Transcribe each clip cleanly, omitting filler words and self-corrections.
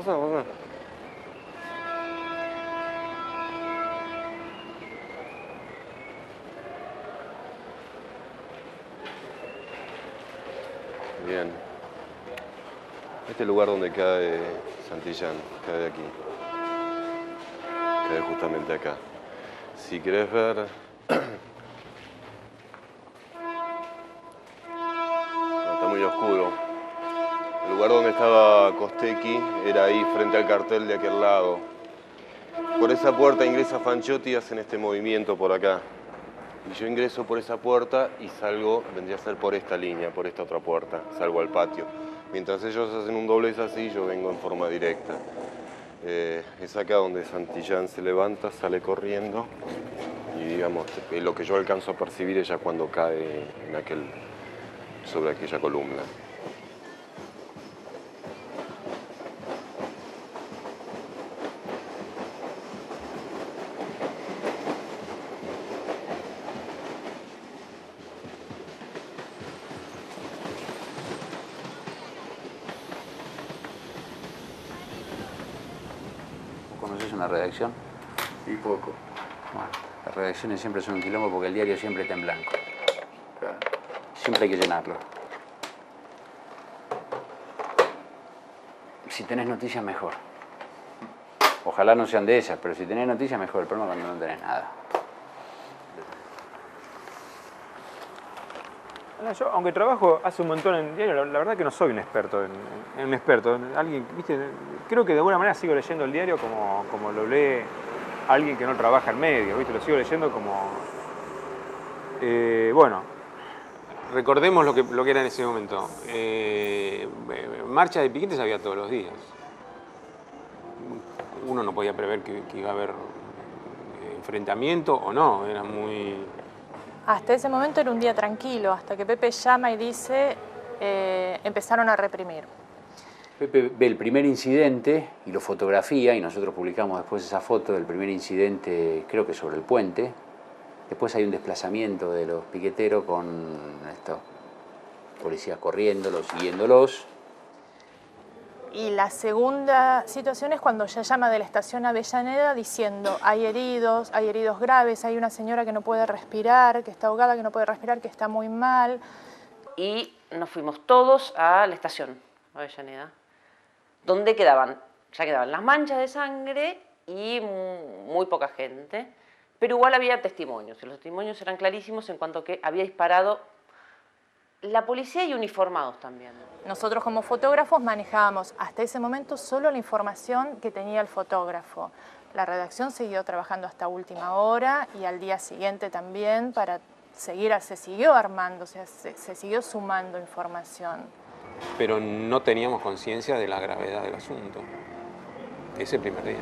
Pasá, pasá. Bien. Este es el lugar donde cae Santillán, cae aquí. Cae justamente acá. Si querés ver... No, está muy oscuro. El lugar donde estaba Costecchi era ahí, frente al cartel de aquel lado. Por esa puerta ingresa Fanchotti y hacen este movimiento por acá. Y yo ingreso por esa puerta y salgo, vendría a ser por esta línea, por esta otra puerta. Salgo al patio. Mientras ellos hacen un doblez así, yo vengo en forma directa. Es acá donde Santillán se levanta, sale corriendo. Y digamos, lo que yo alcanzo a percibir es ya cuando cae en sobre aquella columna. ¿Conoces una redacción? Y poco. Bueno, las redacciones siempre son un quilombo porque el diario siempre está en blanco. Claro. Siempre hay que llenarlo. Si tenés noticias, mejor. Ojalá no sean de esas, pero si tenés noticias, mejor. El problema es cuando no tenés nada. Yo, aunque trabajo hace un montón en diario, la verdad que no soy un experto en un experto. Alguien, ¿viste? Creo que de alguna manera sigo leyendo el diario como lo lee alguien que no trabaja en medios, ¿viste? Lo sigo leyendo como... bueno, recordemos lo que era en ese momento. Marcha de piquetes había todos los días. Uno no podía prever que iba a haber enfrentamiento o no, era muy... Hasta ese momento era un día tranquilo, hasta que Pepe llama y dice, empezaron a reprimir. Pepe ve el primer incidente y lo fotografía, y nosotros publicamos después esa foto del primer incidente, creo que sobre el puente. Después hay un desplazamiento de los piqueteros con estos policías corriéndolos, siguiéndolos. Y la segunda situación es cuando ya llama de la estación Avellaneda diciendo hay heridos graves, hay una señora que no puede respirar, que está ahogada, que no puede respirar, que está muy mal. Y nos fuimos todos a la estación Avellaneda, donde ya quedaban las manchas de sangre y muy poca gente, pero igual había testimonios, y los testimonios eran clarísimos en cuanto a que había disparado la policía y uniformados también. Nosotros como fotógrafos manejábamos hasta ese momento solo la información que tenía el fotógrafo. La redacción siguió trabajando hasta última hora y al día siguiente también para se siguió armando, o sea, se siguió sumando información. Pero no teníamos conciencia de la gravedad del asunto ese primer día.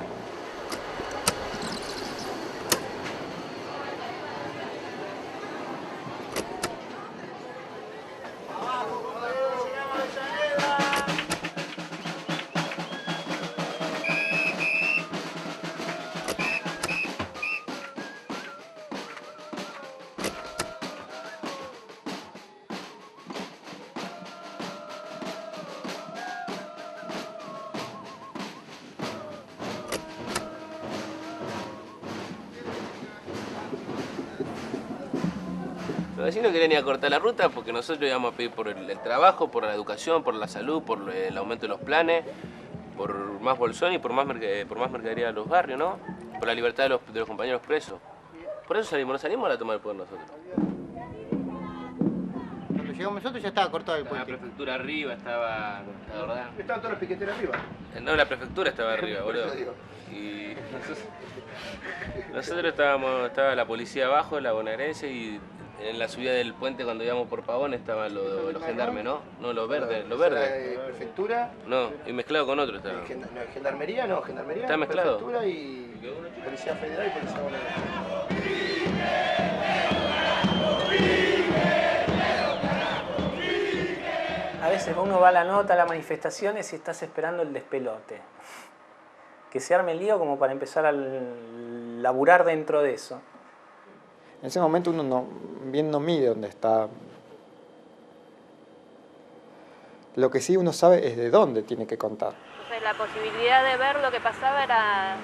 Los vecinos querían ir a cortar la ruta porque nosotros íbamos a pedir por el trabajo, por la educación, por la salud, por el aumento de los planes, por más bolsón y por más mercadería de los barrios, ¿no? Por la libertad de los compañeros presos. Por eso no salimos a la toma del poder nosotros. Cuando llegamos nosotros ya estaba cortado el La puente. prefectura arriba estaba, ¿la verdad? Estaban todos los piqueteros arriba. No, la prefectura estaba arriba, boludo. Y nosotros estaba la policía abajo, la bonaerense, y en la subida del puente cuando íbamos por Pavón estaban los gendarmes, ¿no? No, los verdes. Prefectura. No, y mezclado con otro estaba. Gendarmería, no, gendarmería. Está mezclado. Prefectura y Policía Federal y Policía Bonaerense. A veces uno va a la nota, a las manifestaciones y estás esperando el despelote. Que se arme el lío como para empezar a laburar dentro de eso. En ese momento uno bien no mide dónde está. Lo que sí uno sabe es de dónde tiene que contar. Entonces la posibilidad de ver lo que pasaba era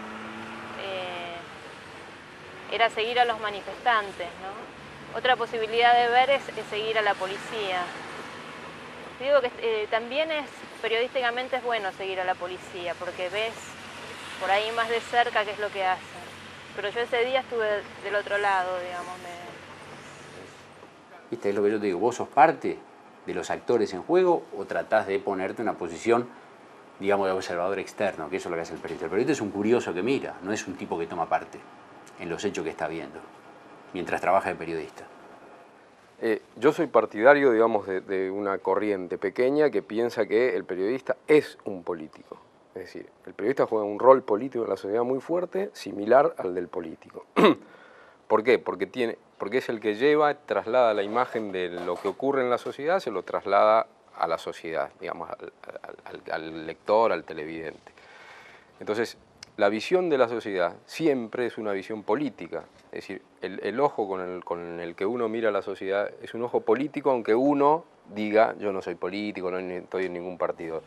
seguir a los manifestantes, ¿no? Otra posibilidad de ver es seguir a la policía. Digo que también periodísticamente es bueno seguir a la policía, porque ves por ahí más de cerca qué es lo que hacen. Pero yo ese día estuve del otro lado, digamos. ¿Viste? Es lo que yo te digo, ¿vos sos parte de los actores en juego o tratás de ponerte en una posición, digamos, de observador externo? Que eso es lo que hace el periodista. El periodista es un curioso que mira, no es un tipo que toma parte en los hechos que está viendo, mientras trabaja de periodista. Yo soy partidario, digamos, de una corriente pequeña que piensa que el periodista es un político. Es decir, el periodista juega un rol político en la sociedad muy fuerte, similar al del político. ¿Por qué? Porque es el que traslada la imagen de lo que ocurre en la sociedad, se lo traslada a la sociedad, digamos, al lector, al televidente. Entonces, la visión de la sociedad siempre es una visión política. Es decir, el ojo con el que uno mira la sociedad es un ojo político, aunque uno diga, yo no soy político, no estoy en ningún partido.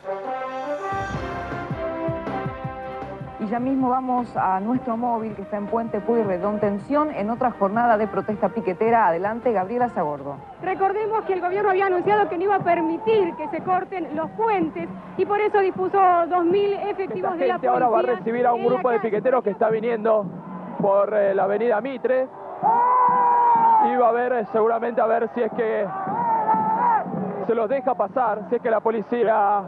Y ya mismo vamos a nuestro móvil que está en Puente Pueyrredón. Tensión en otra jornada de protesta piquetera. Adelante, Gabriela Zagordo. Recordemos que el gobierno había anunciado que no iba a permitir que se corten los puentes y por eso dispuso 2.000 efectivos de la policía. Ahora va a recibir a un grupo de piqueteros que está viniendo por la avenida Mitre y va a ver seguramente a ver si es que se los deja pasar, si es que la policía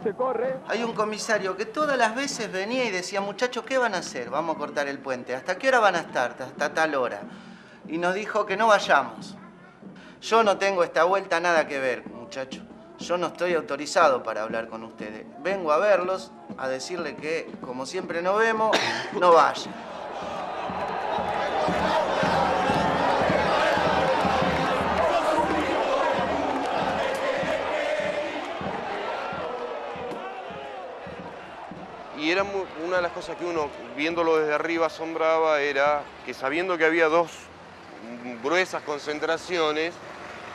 se corre. Hay un comisario que todas las veces venía y decía, muchachos, ¿qué van a hacer? Vamos a cortar el puente. ¿Hasta qué hora van a estar? Hasta tal hora. Y nos dijo que no vayamos. Yo no tengo esta vuelta nada que ver, muchachos. Yo no estoy autorizado para hablar con ustedes. Vengo a verlos, a decirle que, como siempre nos vemos, no vayan. Y era una de las cosas que uno, viéndolo desde arriba, asombraba, era que sabiendo que había dos gruesas concentraciones,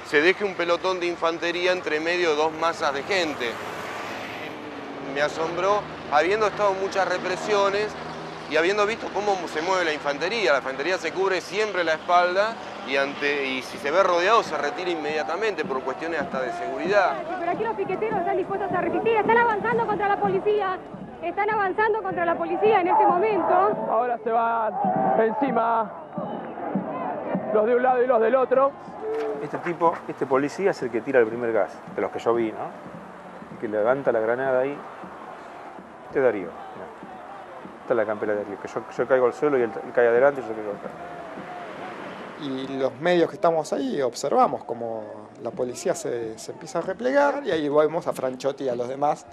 se deje un pelotón de infantería entre medio de dos masas de gente. Me asombró, habiendo estado en muchas represiones y habiendo visto cómo se mueve la infantería se cubre siempre la espalda y si se ve rodeado se retira inmediatamente por cuestiones hasta de seguridad. Pero aquí los piqueteros están dispuestos a resistir, están avanzando contra la policía. Están avanzando contra la policía en este momento. Ahora se van encima los de un lado y los del otro. Este policía es el que tira el primer gas, de los que yo vi, ¿no? El que levanta la granada ahí. Este es Darío. Mirá. Esta es la campera de Darío, que yo caigo al suelo y él cae adelante y yo caigo acá. Y los medios que estamos ahí observamos como la policía se empieza a replegar y ahí vemos a Franchotti y a los demás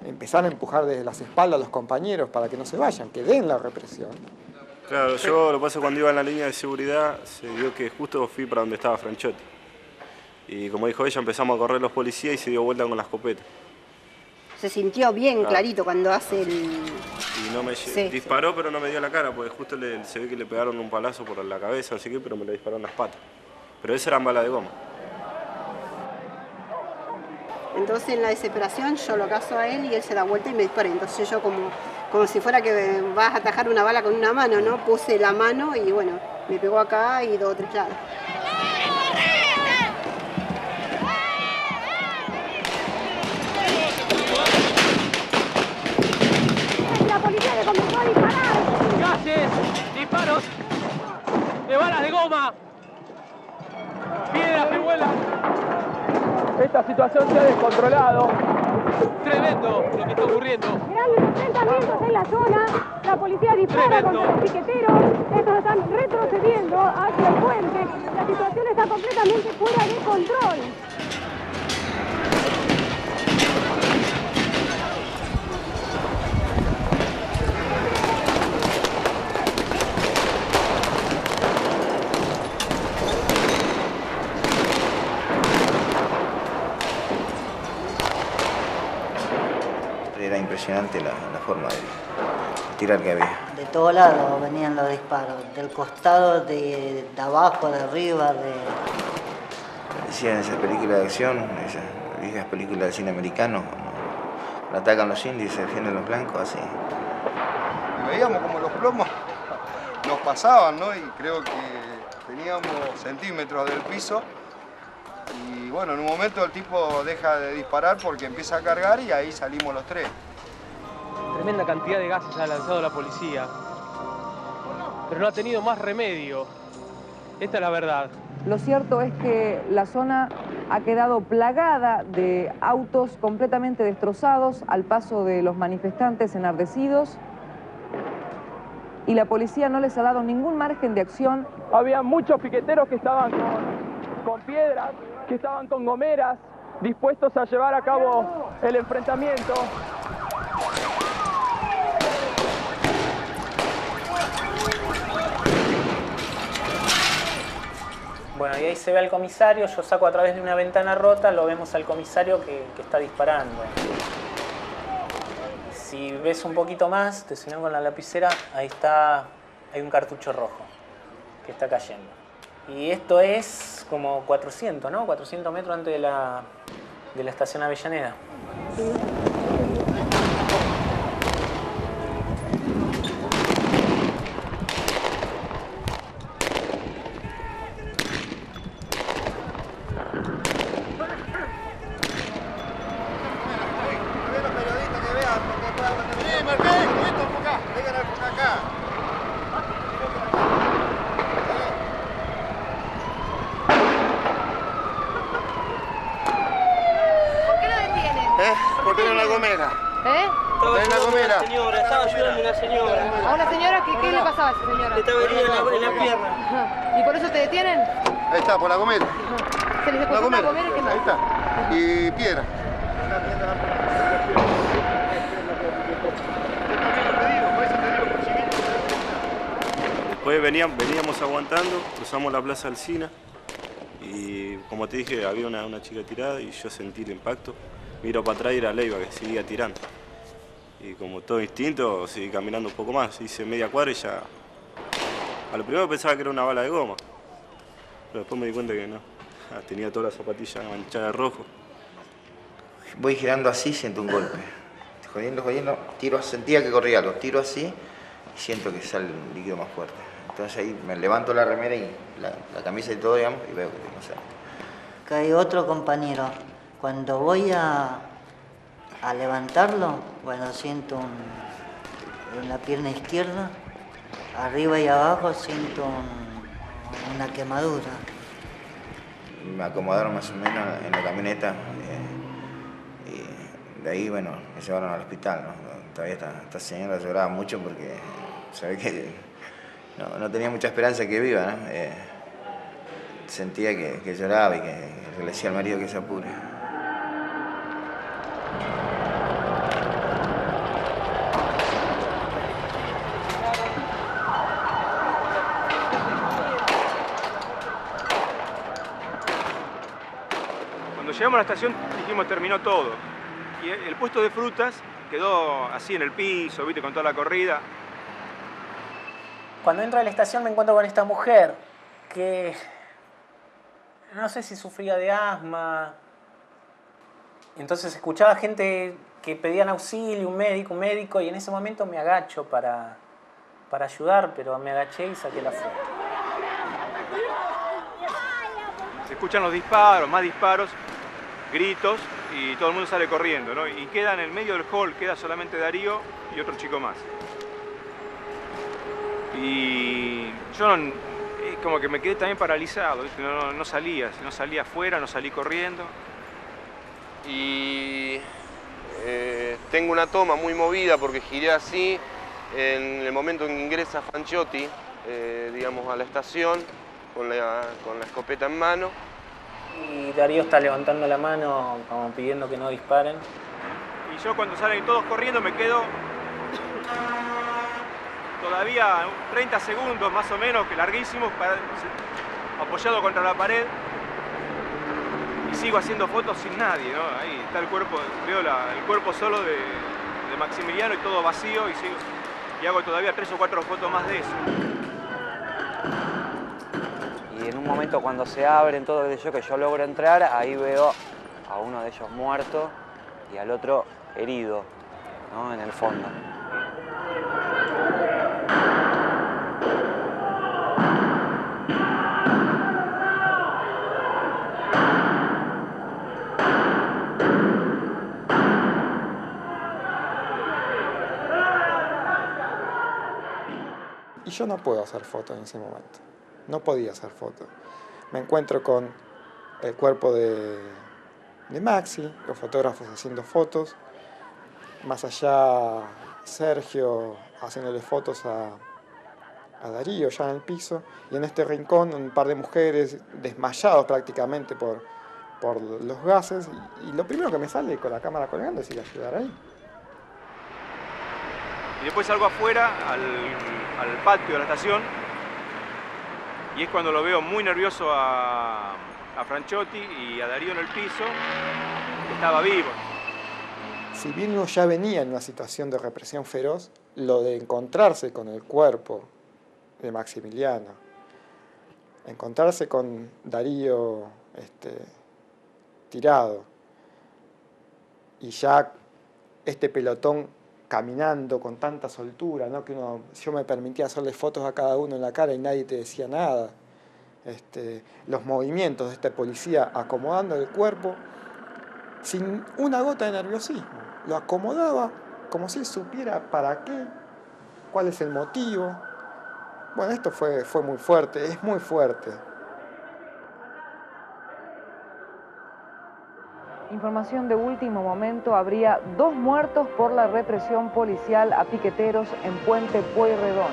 empezar a empujar desde las espaldas a los compañeros para que no se vayan, que den la represión. Claro, yo lo que pasa cuando iba en la línea de seguridad se vio que justo fui para donde estaba Franchotti. Y como dijo ella, empezamos a correr los policías y se dio vuelta con la escopeta. Se sintió bien clarito cuando hace el... Y no me disparó, pero no me dio la cara, porque justo se ve que le pegaron un palazo por la cabeza, así que, pero me lo disparó en las patas. Pero esas eran balas de goma. Entonces en la desesperación yo lo cazo a él y él se da vuelta y me dispara. Entonces yo como si fuera que vas a atajar una bala con una mano, ¿no? Puse la mano y bueno, me pegó acá y 2 o 3 lados. La policía le comenzó a disparar. Gases, disparos de balas de goma, piedras que vuelan. Esta situación se ha descontrolado. Tremendo lo que está ocurriendo. Grandes enfrentamientos en la zona. La policía dispara contra los piqueteros. Estos están retrocediendo hacia el puente. La situación está completamente fuera de control. Era impresionante la forma de tirar que había. De todos lados venían los disparos, del costado, de abajo, de arriba, Decían esas películas de acción, esas viejas películas del cine americano, lo atacan los indios y se defienden los blancos, así. Y veíamos como los plomos nos pasaban, ¿no? Y creo que teníamos centímetros del piso. Y bueno, en un momento el tipo deja de disparar porque empieza a cargar y ahí salimos los tres. Tremenda cantidad de gases ha lanzado la policía, pero no ha tenido más remedio. Esta es la verdad. Lo cierto es que la zona ha quedado plagada de autos completamente destrozados al paso de los manifestantes enardecidos y la policía no les ha dado ningún margen de acción. Había muchos piqueteros que estaban con piedras, que estaban con gomeras, dispuestos a llevar a cabo el enfrentamiento. Bueno, y ahí se ve al comisario, yo saco a través de una ventana rota, lo vemos al comisario que está disparando. Si ves un poquito más, te señalo con la lapicera, ahí está, hay un cartucho rojo que está cayendo. Y esto es como 400, ¿no? 400 metros antes de la estación Avellaneda. Estaba ayudando a una señora. ¿A una señora? ¿Qué le pasaba a esa señora? Le estaba herida en la pierna. Ajá. ¿Y por eso te detienen? Ahí está, por la gomera. ¿Se les depositó una gomera y qué más? Ahí está. Y piedra. Después veníamos aguantando, cruzamos la plaza Alsina y como te dije, había una chica tirada y yo sentí el impacto. Miro para atrás y era Leiva que seguía tirando. Y como todo instinto, seguí caminando un poco más. Hice media cuadra y ya... A lo primero pensaba que era una bala de goma. Pero después me di cuenta que no. Tenía todas las zapatillas manchadas de rojo. Voy girando así, siento un golpe. Jodiendo, tiro, sentía que corría algo. Tiro así y siento que sale un líquido más fuerte. Entonces ahí me levanto la remera y la camisa y todo, digamos, y veo que tengo sangre. Acá hay otro compañero. Cuando voy a levantarlo, bueno, siento en la pierna izquierda, arriba y abajo siento una quemadura. Me acomodaron más o menos en la camioneta y de ahí, bueno, me llevaron al hospital, ¿no? Todavía esta señora lloraba mucho porque se ve que no tenía mucha esperanza que viva, ¿no? Sentía que lloraba y que le decía al marido que se apure. Cuando llegamos a la estación dijimos terminó todo. Y el puesto de frutas quedó así en el piso, viste, con toda la corrida. Cuando entro a la estación me encuentro con esta mujer que no sé si sufría de asma. Entonces escuchaba gente que pedían auxilio, un médico, y en ese momento me agacho para ayudar, pero me agaché y saqué la foto. Se escuchan los disparos, más disparos, gritos, y todo el mundo sale corriendo, ¿no? Y queda en el medio del hall, queda solamente Darío y otro chico más. Y yo como que me quedé también paralizado, ¿viste? No salía, si no salía afuera, no salí corriendo. Y tengo una toma muy movida porque giré así en el momento en que ingresa Fanchotti, digamos, a la estación con la escopeta en mano. Y Darío está levantando la mano como pidiendo que no disparen. Y yo cuando salen todos corriendo me quedo todavía 30 segundos más o menos, que larguísimos, apoyado contra la pared. Y sigo haciendo fotos sin nadie, ¿no? Ahí está el cuerpo, veo el cuerpo solo de Maximiliano y todo vacío y hago todavía 3 o 4 fotos más de eso. Y en un momento cuando se abren todo que yo logro entrar, ahí veo a uno de ellos muerto y al otro herido, ¿no? En el fondo. Y yo no puedo hacer fotos en ese momento. No podía hacer fotos. Me encuentro con el cuerpo de Maxi, los fotógrafos haciendo fotos. Más allá, Sergio haciéndole fotos a Darío ya en el piso. Y en este rincón un par de mujeres desmayados prácticamente por los gases. Y lo primero que me sale con la cámara colgando es ir a ayudar ahí. Y después salgo afuera al patio de la estación y es cuando lo veo muy nervioso a Franchotti y a Darío en el piso, que estaba vivo. Si bien uno ya venía en una situación de represión feroz, lo de encontrarse con el cuerpo de Maximiliano, encontrarse con Darío tirado y ya este pelotón caminando con tanta soltura, ¿no? Que yo me permitía hacerle fotos a cada uno en la cara y nadie te decía nada. Los movimientos de este policía acomodando el cuerpo sin una gota de nerviosismo. Lo acomodaba como si él supiera para qué, cuál es el motivo. Bueno, esto fue muy fuerte, es muy fuerte. Información de último momento, habría 2 muertos por la represión policial a piqueteros en Puente Pueyrredón.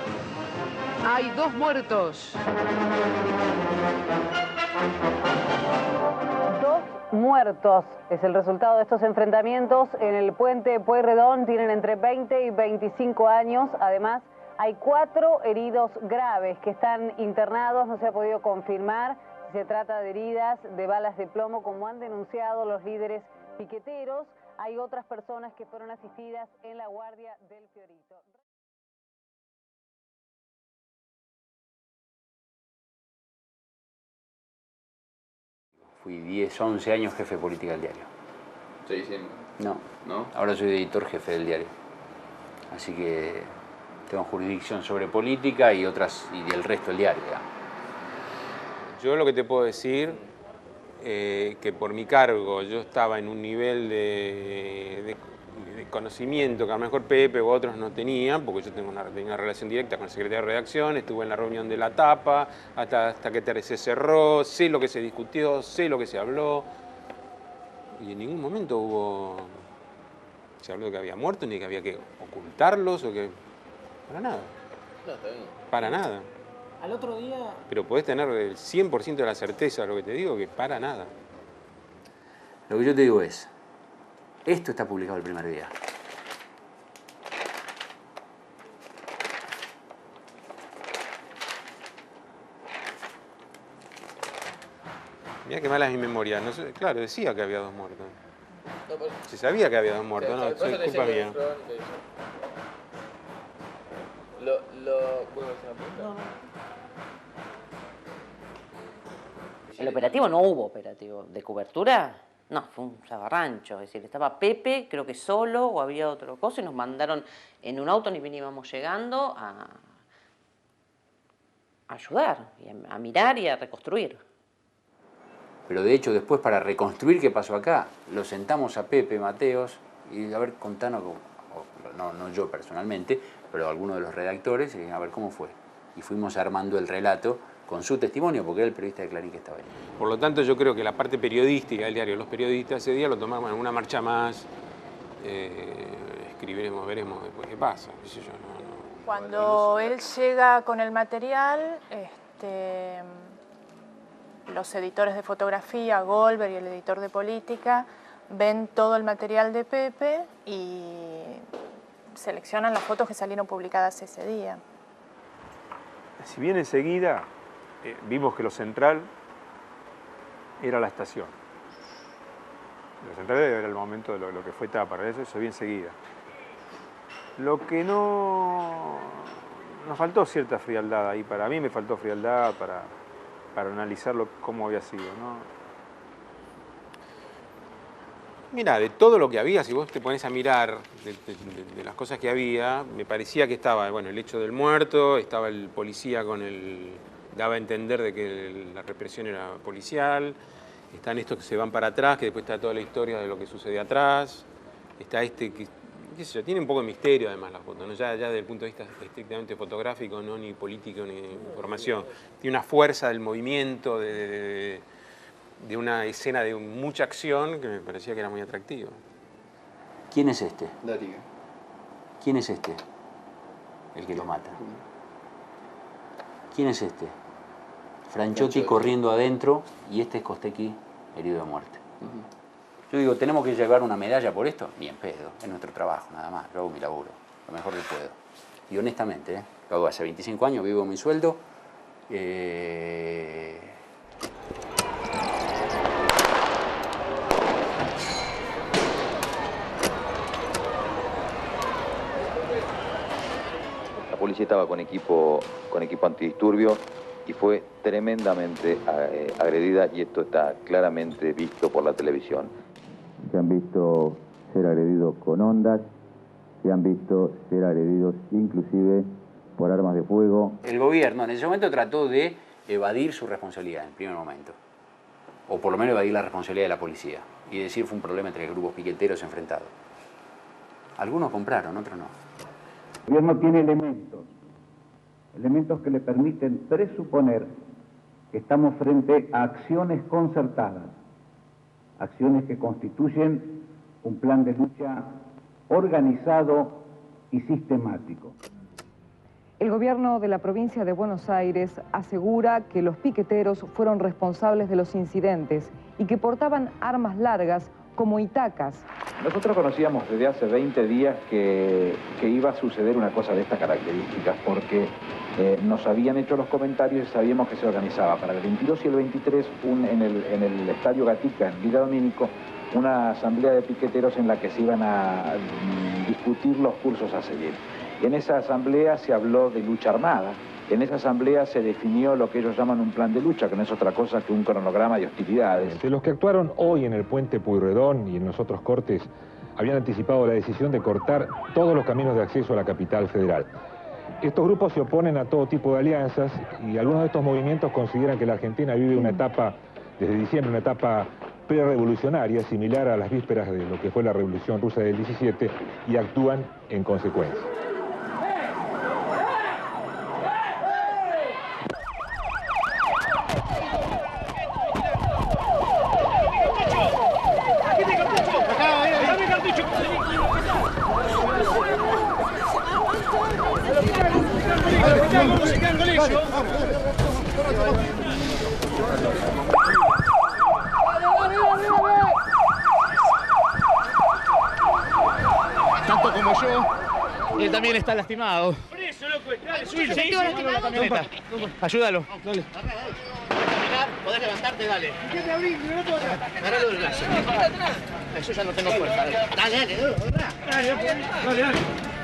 Hay 2 muertos. 2 muertos es el resultado de estos enfrentamientos en el Puente Pueyrredón. Tienen entre 20 y 25 años. Además, hay 4 heridos graves que están internados. No se ha podido confirmar si se trata de heridas de balas de plomo, como han denunciado los líderes piqueteros. Hay otras personas que fueron asistidas en la guardia del Fiorito. Fui 10, 11 años jefe de política del diario. ¿Seguís siendo? No. ¿No? Ahora soy editor jefe del diario. Así que tengo jurisdicción sobre política y del resto del diario. Digamos. Yo lo que te puedo decir, que por mi cargo yo estaba en un nivel de conocimiento que a lo mejor Pepe u otros no tenían, porque yo tenía una relación directa con el secretario de redacción, estuve en la reunión de la tapa, hasta que se cerró, sé lo que se discutió, sé lo que se habló, y en ningún momento se habló de que había muerto, ni que había que ocultarlos, o que... para nada. No, está bien. Para nada. Al otro día... Pero podés tener el 100% de la certeza de lo que te digo, que para nada. Lo que yo te digo es, esto está publicado el primer día. Mirá qué mala es mi memoria. No sé, claro, decía que había 2 muertos. Se sabía que había 2 muertos, no, es culpa mía. El operativo no hubo operativo. ¿De cobertura? No, fue un zafarrancho. Es decir, estaba Pepe, creo que solo, o había otra cosa, y nos mandaron en un auto, ni bien íbamos llegando, a ayudar, y a mirar y a reconstruir. Pero de hecho después para reconstruir qué pasó acá, lo sentamos a Pepe Mateos y a ver, contanos, no yo personalmente, pero algunos de los redactores, y a ver cómo fue. Y fuimos armando el relato con su testimonio, porque era el periodista de Clarín que estaba ahí. Por lo tanto, yo creo que la parte periodística del diario, los periodistas ese día lo tomamos en una marcha más, escribiremos, veremos después qué pasa, qué sé yo, no. Cuando él llega con el material, los editores de fotografía, Goldberg y el editor de política, ven todo el material de Pepe y seleccionan las fotos que salieron publicadas ese día. Si bien enseguida vimos que lo central era la estación. Lo central era el momento de lo que fue tapa, eso se vio enseguida. Lo que nos faltó cierta frialdad ahí, para mí me faltó frialdad para analizarlo cómo había sido, ¿no? Mira, de todo lo que había, si vos te pones a mirar de las cosas que había, me parecía que estaba, bueno, el hecho del muerto, estaba el policía con el... daba a entender de que la represión era policial, están estos que se van para atrás, que después está toda la historia de lo que sucede atrás, está este que, qué sé yo, tiene un poco de misterio además la foto, ¿no? Ya desde el punto de vista estrictamente fotográfico, no ni político ni información. Tiene una fuerza del movimiento, de una escena de mucha acción que me parecía que era muy atractiva. ¿Quién es este? Darío. ¿Quién es este? El que lo mata. ¿Quién es este? Franchotti corriendo adentro y este es Costecchi herido de muerte. Yo digo, ¿tenemos que llevar una medalla por esto? Ni en pedo, es nuestro trabajo, nada más. Yo hago mi laburo, lo mejor que puedo. Y honestamente, lo hago hace 25 años, vivo mi sueldo. La policía estaba con equipo antidisturbios y fue tremendamente agredida, y esto está claramente visto por la televisión. Se han visto ser agredidos con ondas, se han visto ser agredidos inclusive por armas de fuego. El gobierno en ese momento trató de evadir su responsabilidad en el primer momento, o por lo menos evadir la responsabilidad de la policía, y decir fue un problema entre grupos piqueteros enfrentados. Algunos compraron, otros no. El gobierno tiene elementos que le permiten presuponer que estamos frente a acciones concertadas, acciones que constituyen un plan de lucha organizado y sistemático. El gobierno de la provincia de Buenos Aires asegura que los piqueteros fueron responsables de los incidentes y que portaban armas largas como itacas. Nosotros conocíamos desde hace 20 días que iba a suceder una cosa de estas características, porque nos habían hecho los comentarios y sabíamos que se organizaba para el 22 y el 23 en el Estadio Gatica, en Villa Domínico, una asamblea de piqueteros en la que se iban a discutir los cursos a seguir. En esa asamblea se habló de lucha armada. En esa asamblea se definió lo que ellos llaman un plan de lucha, que no es otra cosa que un cronograma de hostilidades. De los que actuaron hoy en el puente Pueyrredón y en los otros cortes, habían anticipado la decisión de cortar todos los caminos de acceso a la capital federal. Estos grupos se oponen a todo tipo de alianzas y algunos de estos movimientos consideran que la Argentina vive una etapa, desde diciembre, una etapa pre-revolucionaria, similar a las vísperas de lo que fue la Revolución Rusa del 17, y actúan en consecuencia. Tanto como yo, él también está lastimado. Preso, loco, dale, Sí, subilo. la camioneta. Ayúdalo. Dale. Podés levantarte, dale. Agarralo del brazo. Eso ya no tengo fuerza. Dale, dale.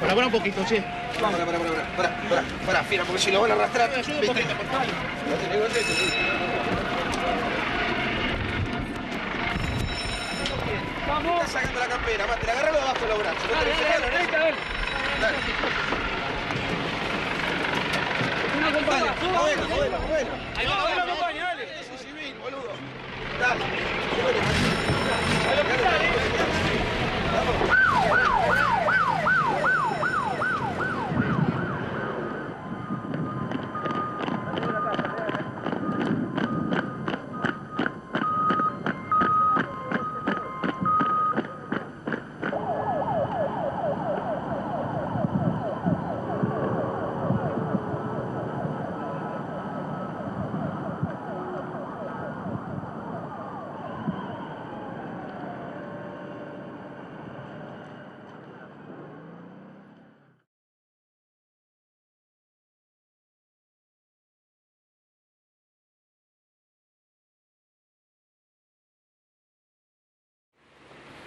Colabora un poquito, sí. Para, fiera, porque si lo van a arrastrar. Ayuda un poquito, por favor. Vamos. Está sacando la campera, Mate, agárralo debajo de los brazos. Dale. Una compañía. Bueno. Ahí va, acompaña, dale. Sí, civil, boludo. Dale.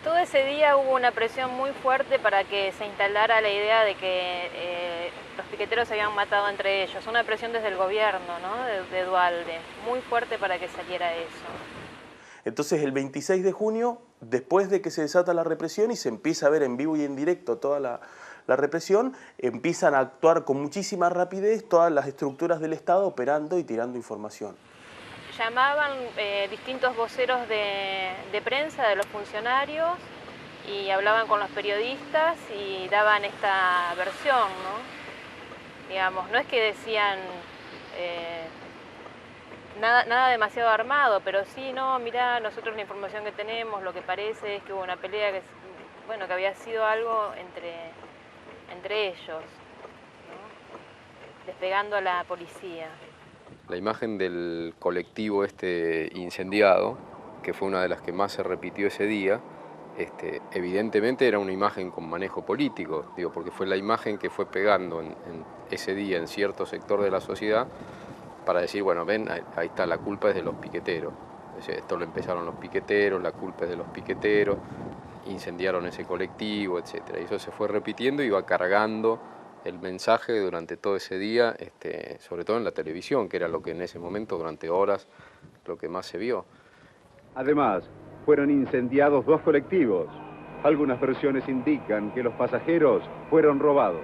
Todo ese día hubo una presión muy fuerte para que se instalara la idea de que los piqueteros se habían matado entre ellos. Una presión desde el gobierno, ¿no? de Duhalde, muy fuerte para que saliera eso. Entonces el 26 de junio después de que se desata la represión y se empieza a ver en vivo y en directo toda la represión, empiezan a actuar con muchísima rapidez todas las estructuras del Estado operando y tirando información. Llamaban distintos voceros de prensa de los funcionarios y hablaban con los periodistas y daban esta versión, ¿no? Digamos, no es que decían nada demasiado armado, pero sí, no, mirá, nosotros la información que tenemos, lo que parece es que hubo una pelea que, bueno, que había sido algo entre ellos, ¿no? Despegando a la policía. La imagen del colectivo incendiado, que fue una de las que más se repitió ese día, evidentemente era una imagen con manejo político, digo, porque fue la imagen que fue pegando en ese día en cierto sector de la sociedad para decir, bueno, ven, ahí está, la culpa es de los piqueteros. Esto lo empezaron los piqueteros, la culpa es de los piqueteros, incendiaron ese colectivo, etc. Y eso se fue repitiendo y iba cargando el mensaje durante todo ese día, sobre todo en la televisión, que era lo que en ese momento, durante horas, lo que más se vio. Además, fueron incendiados 2 colectivos. Algunas versiones indican que los pasajeros fueron robados.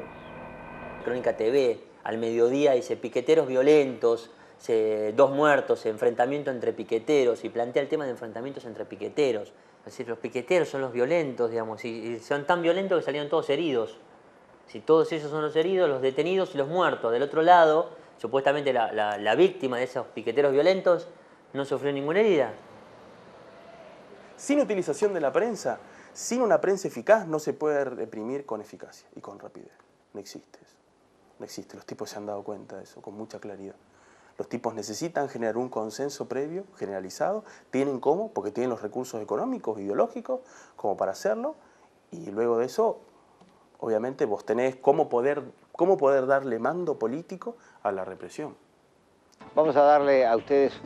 Crónica TV, al mediodía, dice piqueteros violentos, 2 muertos, enfrentamiento entre piqueteros, y plantea el tema de enfrentamientos entre piqueteros. Es decir, los piqueteros son los violentos, digamos, y son tan violentos que salieron todos heridos. Si todos ellos son los heridos, los detenidos y los muertos. Del otro lado, supuestamente la víctima de esos piqueteros violentos no sufrió ninguna herida. Sin utilización de la prensa, sin una prensa eficaz, no se puede reprimir con eficacia y con rapidez. No existe eso. No existe. Los tipos se han dado cuenta de eso con mucha claridad. Los tipos necesitan generar un consenso previo, generalizado. Tienen cómo, porque tienen los recursos económicos, ideológicos, como para hacerlo. Y luego de eso, obviamente, vos tenés cómo poder darle mando político a la represión. Vamos a darle a ustedes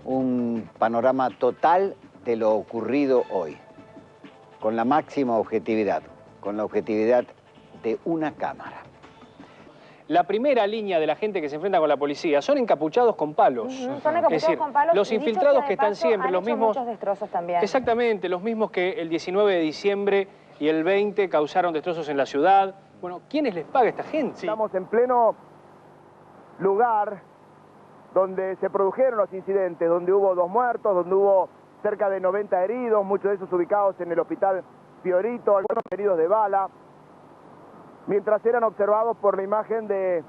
un panorama total de lo ocurrido hoy, con la máxima objetividad, con la objetividad de una cámara. La primera línea de la gente que se enfrenta con la policía son encapuchados con palos. Son encapuchados, es decir, con palos, los infiltrados que están siempre, han los hecho mismos... muchos destrozos también. Exactamente, los mismos que el 19 de diciembre y el 20 causaron destrozos en la ciudad. Bueno, ¿quiénes les paga a esta gente? Estamos en pleno lugar donde se produjeron los incidentes, donde hubo 2 muertos, donde hubo cerca de 90 heridos, muchos de esos ubicados en el hospital Fiorito, algunos heridos de bala, mientras eran observados por la imagen de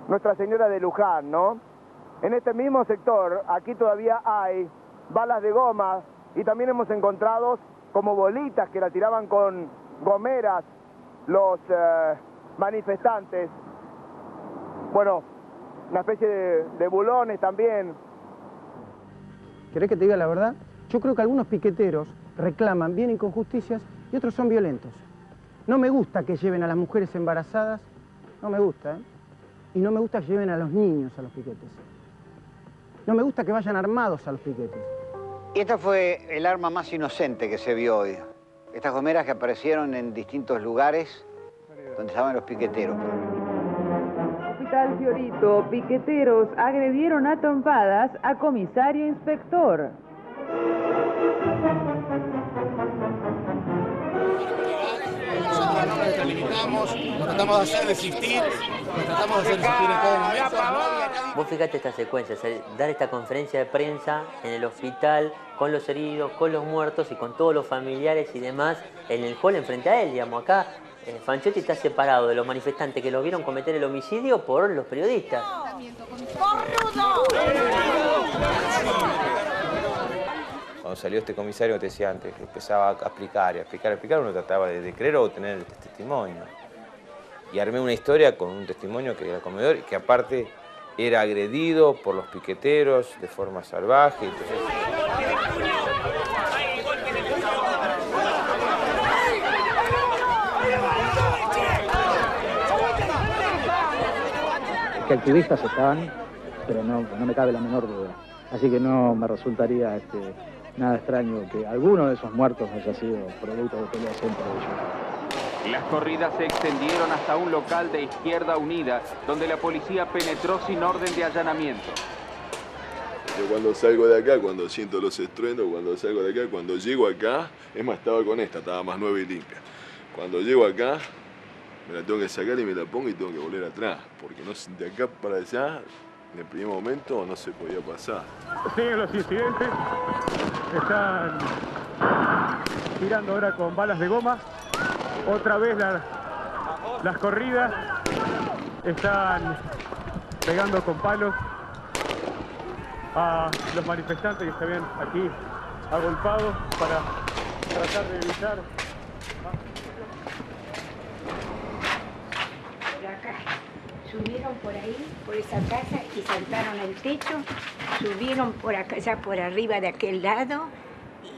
Nuestra Señora de Luján, ¿no? En este mismo sector, aquí todavía hay balas de goma y también hemos encontrado como bolitas que la tiraban con gomeras los manifestantes. Bueno, una especie de bulones también. ¿Querés que te diga la verdad? Yo creo que algunos piqueteros reclaman, vienen con justicias y otros son violentos. No me gusta que lleven a las mujeres embarazadas, no me gusta, ¿eh? Y no me gusta que lleven a los niños a los piquetes. No me gusta que vayan armados a los piquetes. Y esta fue el arma más inocente que se vio hoy. Estas gomeras que aparecieron en distintos lugares donde estaban los piqueteros. Hospital Fiorito, piqueteros agredieron a trompadas a comisario inspector. Nosotros no nos determinamos, nos tratamos de hacer resistir, nos tratamos de hacer resistir en todo momento. Vos fíjate esta secuencia, dar esta conferencia de prensa en el hospital, con los heridos, con los muertos y con todos los familiares y demás, en el hall enfrente a él, digamos, acá. Fanchotti está separado de los manifestantes que lo vieron cometer el homicidio por los periodistas. Cuando salió este comisario, te decía antes, empezaba a explicar, uno trataba de creer o tener el testimonio. Y armé una historia con un testimonio que era conmovedor y que aparte era agredido por los piqueteros de forma salvaje. Entonces... Que activistas estaban, pero no me cabe la menor duda. Así que no me resultaría nada extraño que alguno de esos muertos haya sido producto de peleas entre ellos. Las corridas se extendieron hasta un local de Izquierda Unida, donde la policía penetró sin orden de allanamiento. Yo cuando salgo de acá, cuando siento los estruendos, cuando salgo de acá, cuando llego acá, es más, estaba con esta, estaba más nueva y limpia. Cuando llego acá, me la tengo que sacar y me la pongo y tengo que volver atrás, porque no, de acá para allá, en el primer momento, no se podía pasar. Siguen los incidentes, están tirando ahora con balas de goma, otra vez las corridas, están pegando con palos a los manifestantes que se ven aquí agolpados para tratar de evitar. Por acá, subieron por ahí, por esa casa y saltaron el techo, subieron por acá, ya por arriba de aquel lado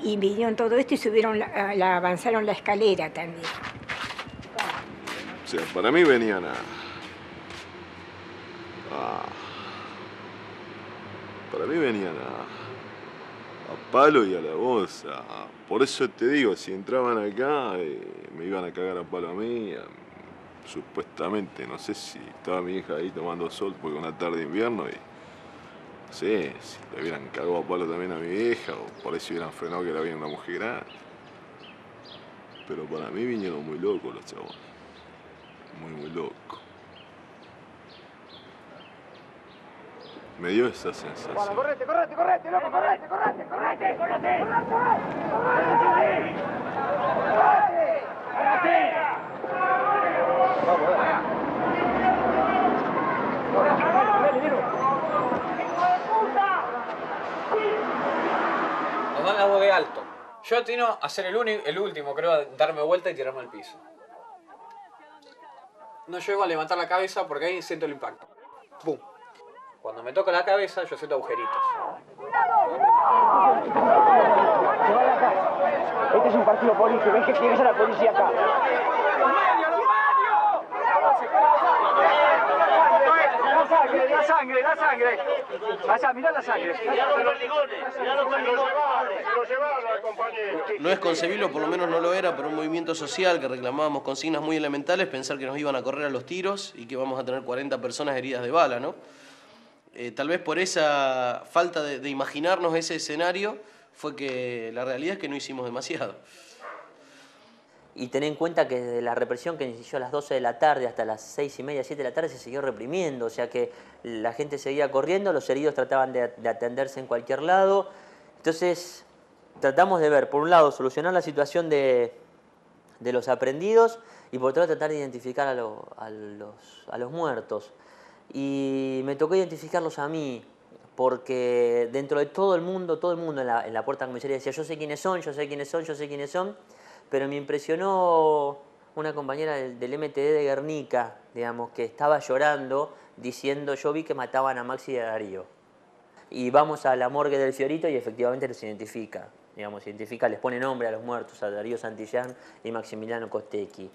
y vinieron todo esto y subieron, avanzaron la escalera también. O sea, para mí venían para mí venían a palo y a la bolsa. Por eso te digo, si entraban acá, me iban a cagar a palo a mí. Supuestamente, no sé si estaba mi hija ahí tomando sol porque una tarde de invierno y no sé, si le hubieran cagado a palo también a mi vieja o por eso hubieran frenado que era bien una mujer grande. Pero para mí vinieron muy locos los chabones. Muy locos. Me dio esa sensación. Bueno, correte, loco, correte. Nos dan la voz de alto. Yo atino a ser el último, creo, a darme vuelta y tirarme al piso. No llego a levantar la cabeza porque ahí siento el impacto. ¡Pum! Cuando me toca la cabeza, yo siento agujeritos. Este es un partido político, ven que tiene que ser la policía acá. La sangre. Allá, mirá la sangre. No es concebible, o por lo menos no lo era, pero un movimiento social que reclamábamos consignas muy elementales, pensar que nos iban a correr a los tiros y que vamos a tener 40 personas heridas de bala, ¿no? Tal vez por esa falta de imaginarnos ese escenario fue que la realidad es que no hicimos demasiado. Y ten en cuenta que desde la represión que inició a las 12 de la tarde hasta las 6:30, 7 de la tarde se siguió reprimiendo, o sea que la gente seguía corriendo, los heridos trataban de atenderse en cualquier lado. Entonces tratamos de ver, por un lado, solucionar la situación de los aprendidos y por otro lado tratar de identificar a los muertos. Y me tocó identificarlos a mí, porque dentro de todo el mundo en la puerta de la comisaría decía yo sé quiénes son, pero me impresionó una compañera del MTD de Guernica, digamos, que estaba llorando diciendo yo vi que mataban a Maxi y a Darío. Y vamos a la morgue del Fiorito y efectivamente los identifica, les pone nombre a los muertos, a Darío Santillán y Maximiliano Costecchi.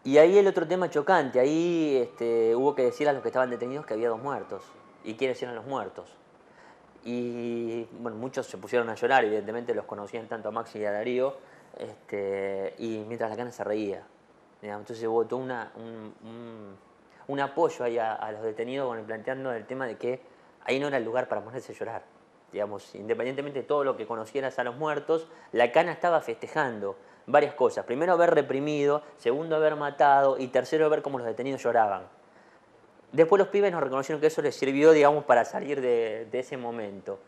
Y ahí el otro tema chocante, ahí hubo que decir a los que estaban detenidos que había 2 muertos. ¿Y quiénes eran los muertos? Y bueno, muchos se pusieron a llorar, evidentemente los conocían tanto a Maxi y a Darío, y mientras la cana se reía. Entonces hubo todo un apoyo ahí a los detenidos planteando el tema de que ahí no era el lugar para ponerse a llorar. Independientemente de todo lo que conocieras a los muertos, la cana estaba festejando varias cosas. Primero, haber reprimido, segundo, haber matado y tercero, ver cómo los detenidos lloraban. Después los pibes nos reconocieron que eso les sirvió, para salir de ese momento.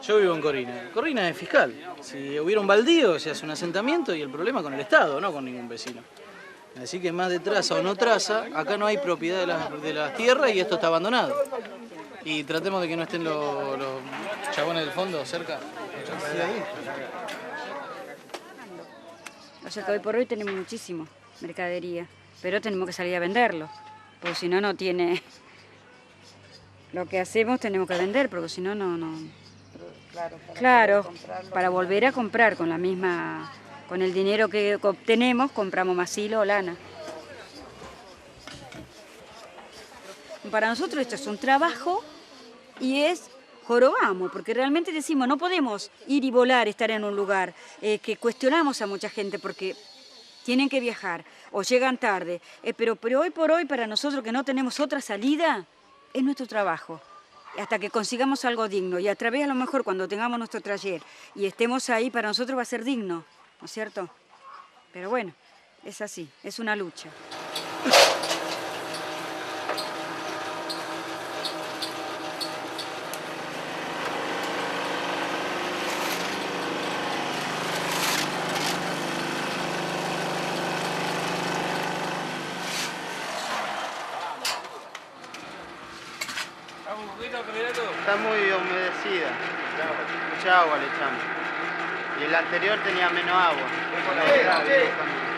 Yo vivo en Corina. Corina es fiscal. Si hubiera un baldío, se hace un asentamiento y el problema con el Estado, no con ningún vecino. Así que más de traza o no traza, acá no hay propiedad de las tierras y esto está abandonado. Y tratemos de que no estén los chabones del fondo cerca. O sea que hoy por hoy tenemos muchísimo mercadería, pero tenemos que salir a venderlo, porque si no, no tiene... Lo que hacemos tenemos que vender, porque si no, no... Claro, para volver a comprar con la misma... Con el dinero que obtenemos, compramos más hilo o lana. Para nosotros esto es un trabajo y es jorobamos, porque realmente decimos, no podemos ir y volar, estar en un lugar, que cuestionamos a mucha gente porque tienen que viajar o llegan tarde. Pero hoy por hoy, para nosotros que no tenemos otra salida, es nuestro trabajo. Hasta que consigamos algo digno y a través a lo mejor cuando tengamos nuestro taller y estemos ahí, para nosotros va a ser digno, ¿no es cierto? Pero bueno, es así, es una lucha. Está muy humedecida, mucha agua le echamos. Y el anterior tenía menos agua.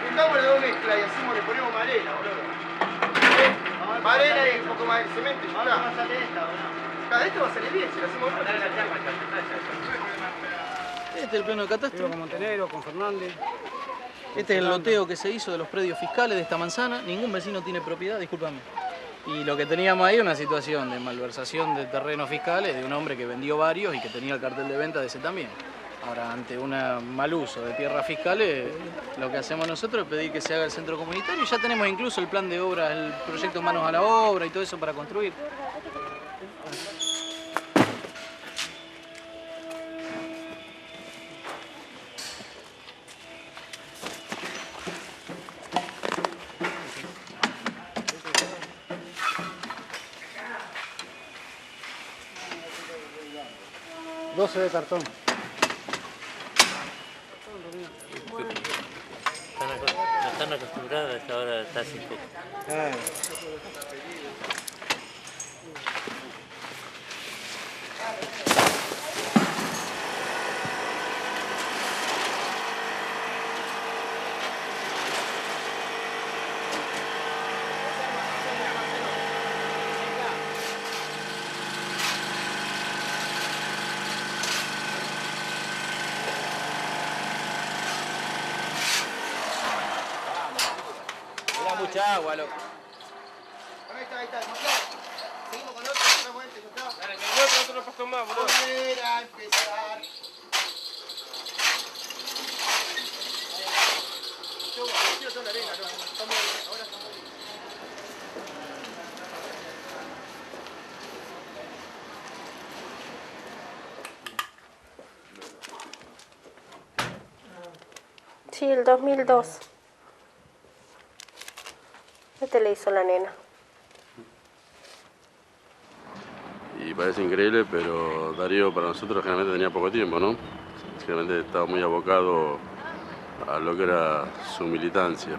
Juntámosle dos mezclas y hacemos, le ponemos marena, boludo. Marena y un poco más de cemento. Ahora va a salir esta, ¿o no? Cada vez va a salir bien, si lo hacemos otra. Este es el plano de catastro. Con Montenegro, con Fernández. Este es el loteo que se hizo de los predios fiscales de esta manzana. Ningún vecino tiene propiedad, discúlpame. Y lo que teníamos ahí era una situación de malversación de terrenos fiscales de un hombre que vendió varios y que tenía el cartel de venta de ese también. Ahora, ante un mal uso de tierras fiscales, lo que hacemos nosotros es pedir que se haga el centro comunitario y ya tenemos incluso el plan de obra, el proyecto Manos a la Obra y todo eso para construir. De cartón. No están acostumbrados a esta hora de estar sin poco. Mucha agua, loco. Ahí está, seguimos con otro, pasamos este, ¿no está? Dale, que el otro no pasó más, boludo. Volver a empezar. Yo quiero toda la arena, no, estamos ahora estamos bien. Sí, el 2002. Este le hizo la nena. Y parece increíble, pero Darío para nosotros generalmente tenía poco tiempo, ¿no? Generalmente estaba muy abocado a lo que era su militancia.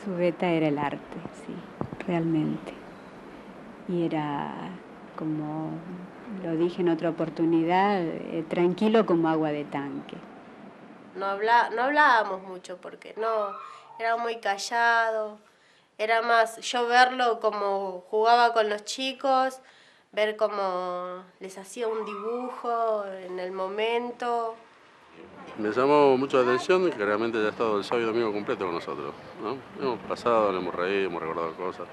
Su beta era el arte, sí, realmente. Y era, como lo dije en otra oportunidad, tranquilo como agua de tanque. No hablábamos mucho porque no, era muy callado. Era más yo verlo como jugaba con los chicos, ver cómo les hacía un dibujo en el momento, Me llamó mucho la atención que realmente haya estado el sábado y domingo completo con nosotros, ¿no? Hemos pasado, nos hemos reído, hemos recordado cosas.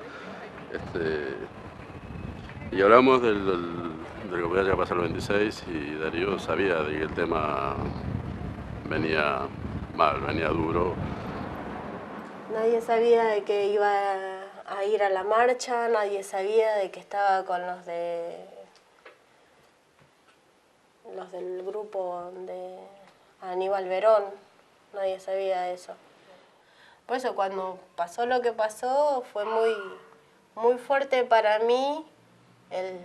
Y hablamos del que podía llegar a pasar el 26 y Darío sabía de que el tema venía mal, venía duro. Nadie sabía de que iba a ir a la marcha, nadie sabía de que estaba con los del grupo de Aníbal Verón, nadie sabía eso. Por eso cuando pasó lo que pasó fue muy fuerte para mí el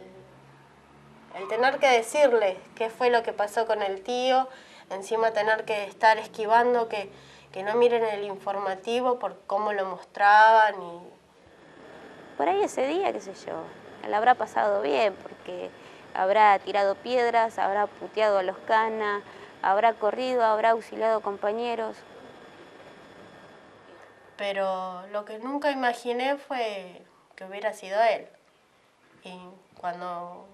tener que decirle qué fue lo que pasó con el tío, encima tener que estar esquivando que no miren el informativo por cómo lo mostraban. Por ahí ese día, qué sé yo, la habrá pasado bien porque habrá tirado piedras, habrá puteado a los canas, habrá corrido, habrá auxiliado compañeros. Pero lo que nunca imaginé fue que hubiera sido él. Y cuando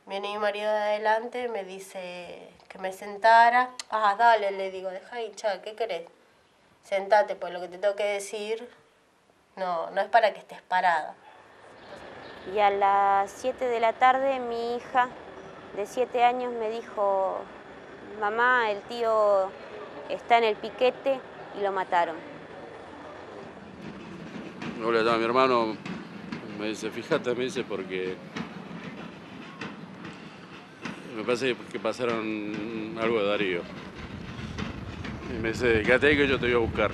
viene mi marido de adelante me dice que me sentara. Ah, dale, le digo, deja hinchar, ¿qué querés? Sentate, pues lo que te tengo que decir no es para que estés parada. Y a las 7 de la tarde mi hija de 7 años me dijo, mamá, el tío está en el piquete y lo mataron. Luego le llama a mi hermano, me dice, fíjate, me dice, porque me parece que pasaron algo de Darío. Y me dice, quédate ahí que yo te voy a buscar.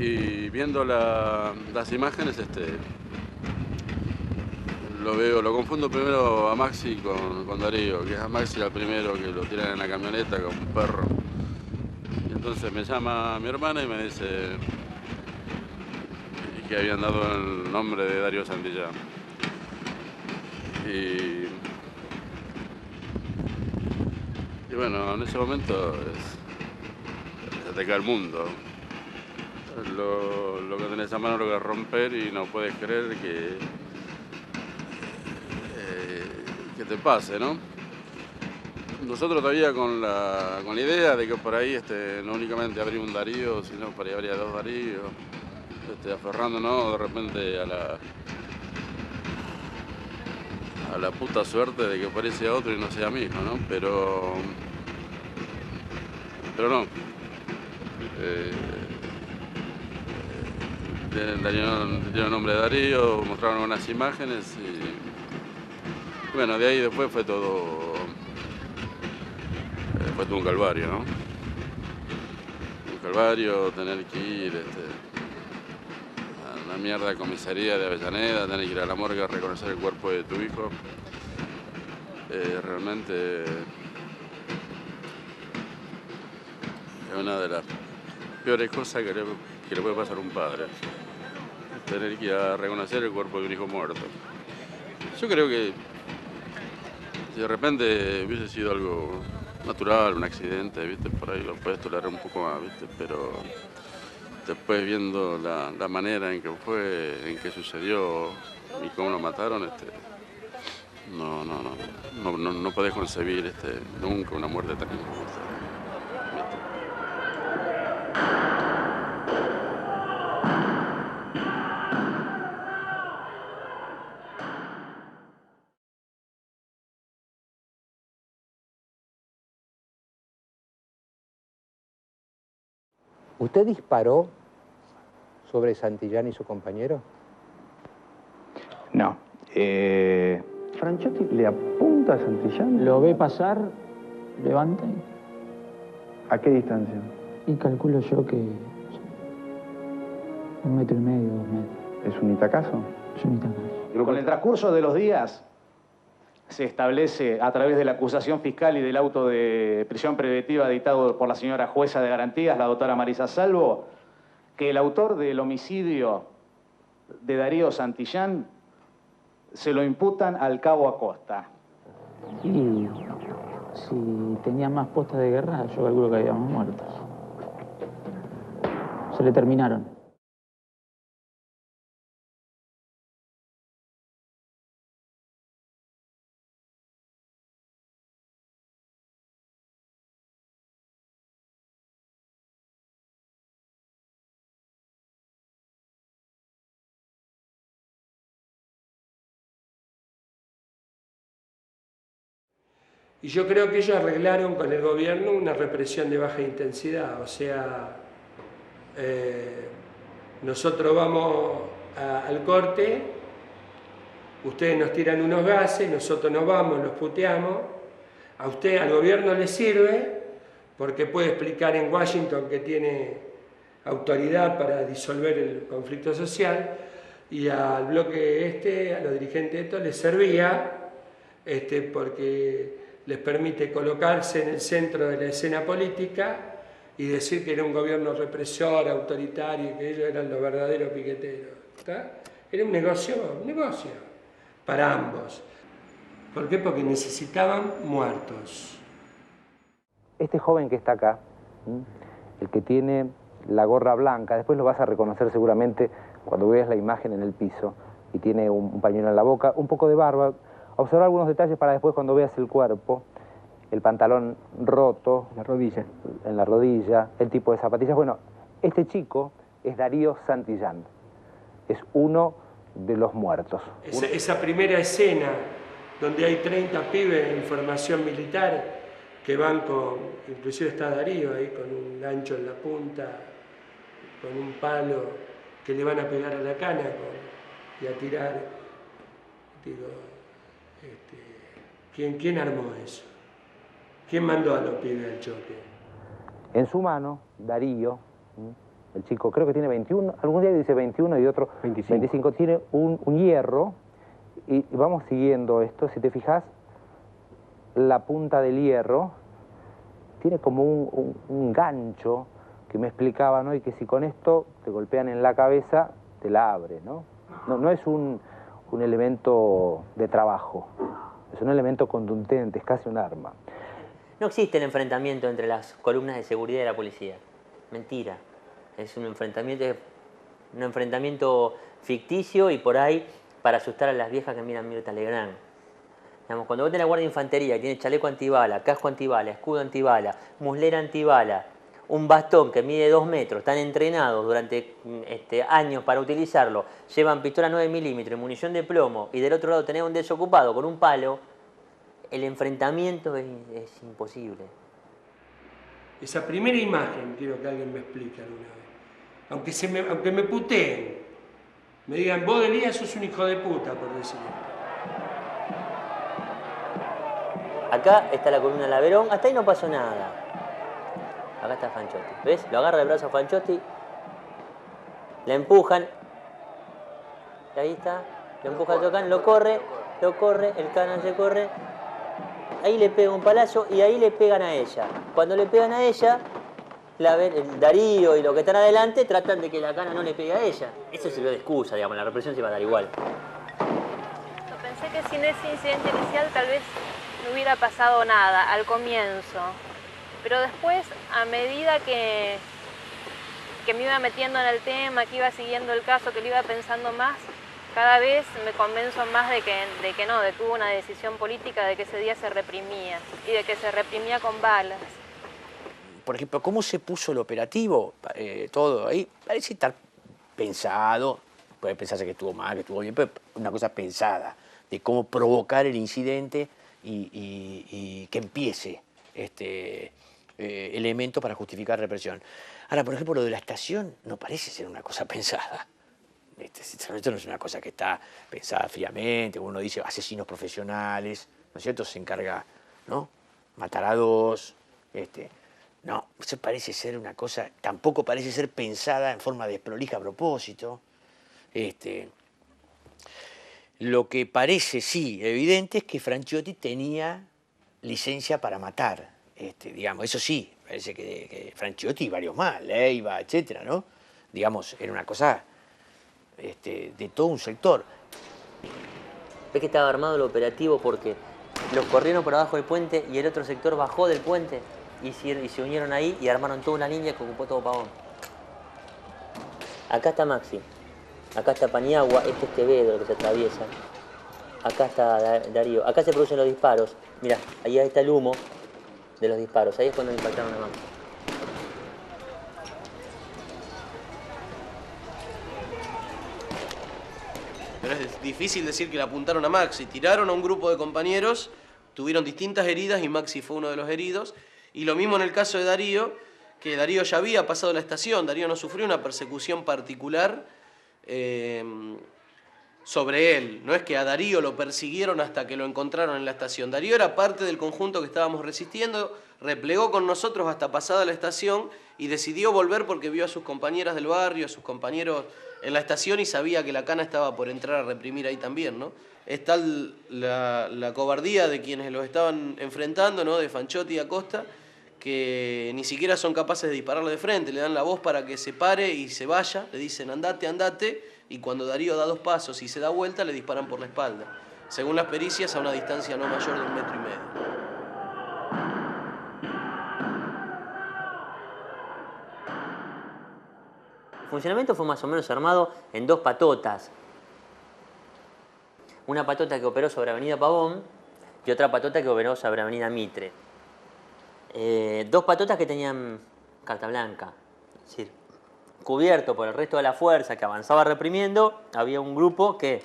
Y viendo las imágenes, lo confundo primero a Maxi con Darío, que es a Maxi el primero que lo tiran en la camioneta como un perro. Y entonces me llama mi hermana y me dice que habían dado el nombre de Darío Santillán. Y bueno, en ese momento se te cae el mundo. Lo que tenés a mano lo que es romper y no puedes creer que te pase, ¿no? Nosotros todavía con la idea de que por ahí no únicamente habría un Darío, sino por ahí habría 2 Daríos, aferrándonos de repente a la puta suerte de que aparece otro y no sea mi hijo, ¿no? Pero no. Dieron el nombre de Darío, mostraron unas imágenes y bueno, de ahí después fue todo un calvario, ¿no? Un calvario, tener que ir a la mierda de comisaría de Avellaneda, tener que ir a la morgue a reconocer el cuerpo de tu hijo. Realmente es una de las peores cosas que le puede pasar a un padre. Tener que ir a reconocer el cuerpo de un hijo muerto. Yo creo que si de repente hubiese sido algo natural, un accidente, ¿viste? Por ahí lo puedes tolerar un poco más, ¿viste? Pero después viendo la manera en que fue, en que sucedió y cómo lo mataron, no podés concebir nunca una muerte tan injusta. ¿Usted disparó sobre Santillán y su compañero? No. ¿Franchotti le apunta a Santillán? Lo ve pasar, levanta y... ¿A qué distancia? Y calculo yo que 1,5 metros, 2 metros. ¿Es un itacazo? Es un itacazo. Con el transcurso de los días se establece a través de la acusación fiscal y del auto de prisión preventiva dictado por la señora jueza de garantías, la doctora Marisa Salvo, que el autor del homicidio de Darío Santillán se lo imputan al cabo Acosta. Y si tenía más postas de guerra, yo calculo que habíamos muertos. Se le terminaron. Y yo creo que ellos arreglaron con el gobierno una represión de baja intensidad, o sea, nosotros vamos al corte, ustedes nos tiran unos gases, nosotros nos vamos, los puteamos, al gobierno le sirve porque puede explicar en Washington que tiene autoridad para disolver el conflicto social, y al bloque a los dirigentes de esto les servía porque les permite colocarse en el centro de la escena política y decir que era un gobierno represor, autoritario, y que ellos eran los verdaderos piqueteros. ¿Está? Era un negocio para ambos. ¿Por qué? Porque necesitaban muertos. Este joven que está acá, el que tiene la gorra blanca, después lo vas a reconocer seguramente cuando veas la imagen en el piso, y tiene un pañuelo en la boca, un poco de barba. Observar algunos detalles para después, cuando veas el cuerpo, el pantalón roto, en la rodilla, el tipo de zapatillas. Bueno, este chico es Darío Santillán, es uno de los muertos. Esa primera escena donde hay 30 pibes en formación militar que van inclusive está Darío ahí con un gancho en la punta, con un palo que le van a pegar a la cana y a tirar. Digo, ¿quién armó eso? ¿Quién mandó a los pibes al choque? En su mano, Darío, el chico, creo que tiene 21, algún día dice 21 y otro 25, tiene un hierro, y vamos siguiendo esto. Si te fijas, la punta del hierro tiene como un gancho que me explicaba, ¿no? Y que si con esto te golpean en la cabeza, te la abre, ¿no? No es un elemento de trabajo, es un elemento contundente, es casi un arma. No existe el enfrentamiento entre las columnas de seguridad y la policía. Mentira. Es un enfrentamiento ficticio y por ahí para asustar a las viejas que miran Mirta Legrand. Digamos, cuando vos tenés la Guardia de Infantería y tiene chaleco antibala, casco antibala, escudo antibala, muslera antibala, un bastón que mide 2 metros, están entrenados durante años para utilizarlo, llevan pistola 9 milímetros, munición de plomo, y del otro lado tenés un desocupado con un palo, el enfrentamiento es imposible. Esa primera imagen quiero que alguien me explique alguna vez. Aunque me puteen, me digan, vos Elías sos un hijo de puta, por decirlo. Acá está la columna de la Verón, hasta ahí no pasó nada. Acá está Fanchotti, ¿ves? Lo agarra el brazo a Fanchotti, la empujan, y ahí está, lo empuja a Tocán, lo corre, el Canan se corre, ahí le pega un palazo y ahí le pegan a ella. Cuando le pegan a ella, el Darío y los que están adelante tratan de que la Cana no le pegue a ella. Eso sirvió de excusa, digamos, la represión se va a dar igual. Yo pensé que sin ese incidente inicial tal vez no hubiera pasado nada al comienzo, pero después, a medida que me iba metiendo en el tema, que iba siguiendo el caso, que lo iba pensando más, cada vez me convenzo más de que hubo una decisión política, de que ese día se reprimía y de que se reprimía con balas. Por ejemplo, ¿cómo se puso el operativo? Todo ahí parece estar pensado, puede pensarse que estuvo mal, que estuvo bien, pero una cosa pensada, de cómo provocar el incidente y que empiece elemento para justificar represión. Ahora, por ejemplo, lo de la estación no parece ser una cosa pensada. Esto no es una cosa que está pensada fríamente, uno dice asesinos profesionales, ¿no es cierto? Se encarga, ¿no? Matar a 2, no, eso parece ser una cosa, tampoco parece ser pensada en forma desprolija a propósito. Lo que parece, sí, evidente es que Franchiotti tenía licencia para matar, digamos, eso sí, parece que Franchiotti y varios más, Leiva, etcétera, ¿no? Digamos, era una cosa de todo un sector. ¿Ves que estaba armado el operativo porque los corrieron por abajo del puente y el otro sector bajó del puente y se unieron ahí y armaron toda una línea que ocupó todo Pavón? Acá está Maxi, acá está Paniagua, este es Quevedo, el que se atraviesa. Acá está Darío, acá se producen los disparos. Mirá, ahí está el humo de los disparos, ahí es cuando impactaron a Maxi. Pero es difícil decir que le apuntaron a Maxi. Tiraron a un grupo de compañeros, tuvieron distintas heridas y Maxi fue uno de los heridos. Y lo mismo en el caso de Darío, que Darío ya había pasado la estación. Darío no sufrió una persecución particular sobre él. No es que a Darío lo persiguieron hasta que lo encontraron en la estación. Darío era parte del conjunto que estábamos resistiendo, replegó con nosotros hasta pasada la estación y decidió volver porque vio a sus compañeras del barrio, a sus compañeros en la estación y sabía que la cana estaba por entrar a reprimir ahí también, ¿no? Es tal la cobardía de quienes los estaban enfrentando, ¿no? De Fanchotti y Acosta, que ni siquiera son capaces de dispararle de frente, le dan la voz para que se pare y se vaya, le dicen andate, andate, y cuando Darío da 2 pasos y se da vuelta, le disparan por la espalda. Según las pericias, a una distancia no mayor de 1,5 metros. El funcionamiento fue más o menos armado en 2 patotas. Una patota que operó sobre Avenida Pavón y otra patota que operó sobre Avenida Mitre. 2 patotas que tenían carta blanca, es decir, cubierto por el resto de la fuerza que avanzaba reprimiendo, había un grupo que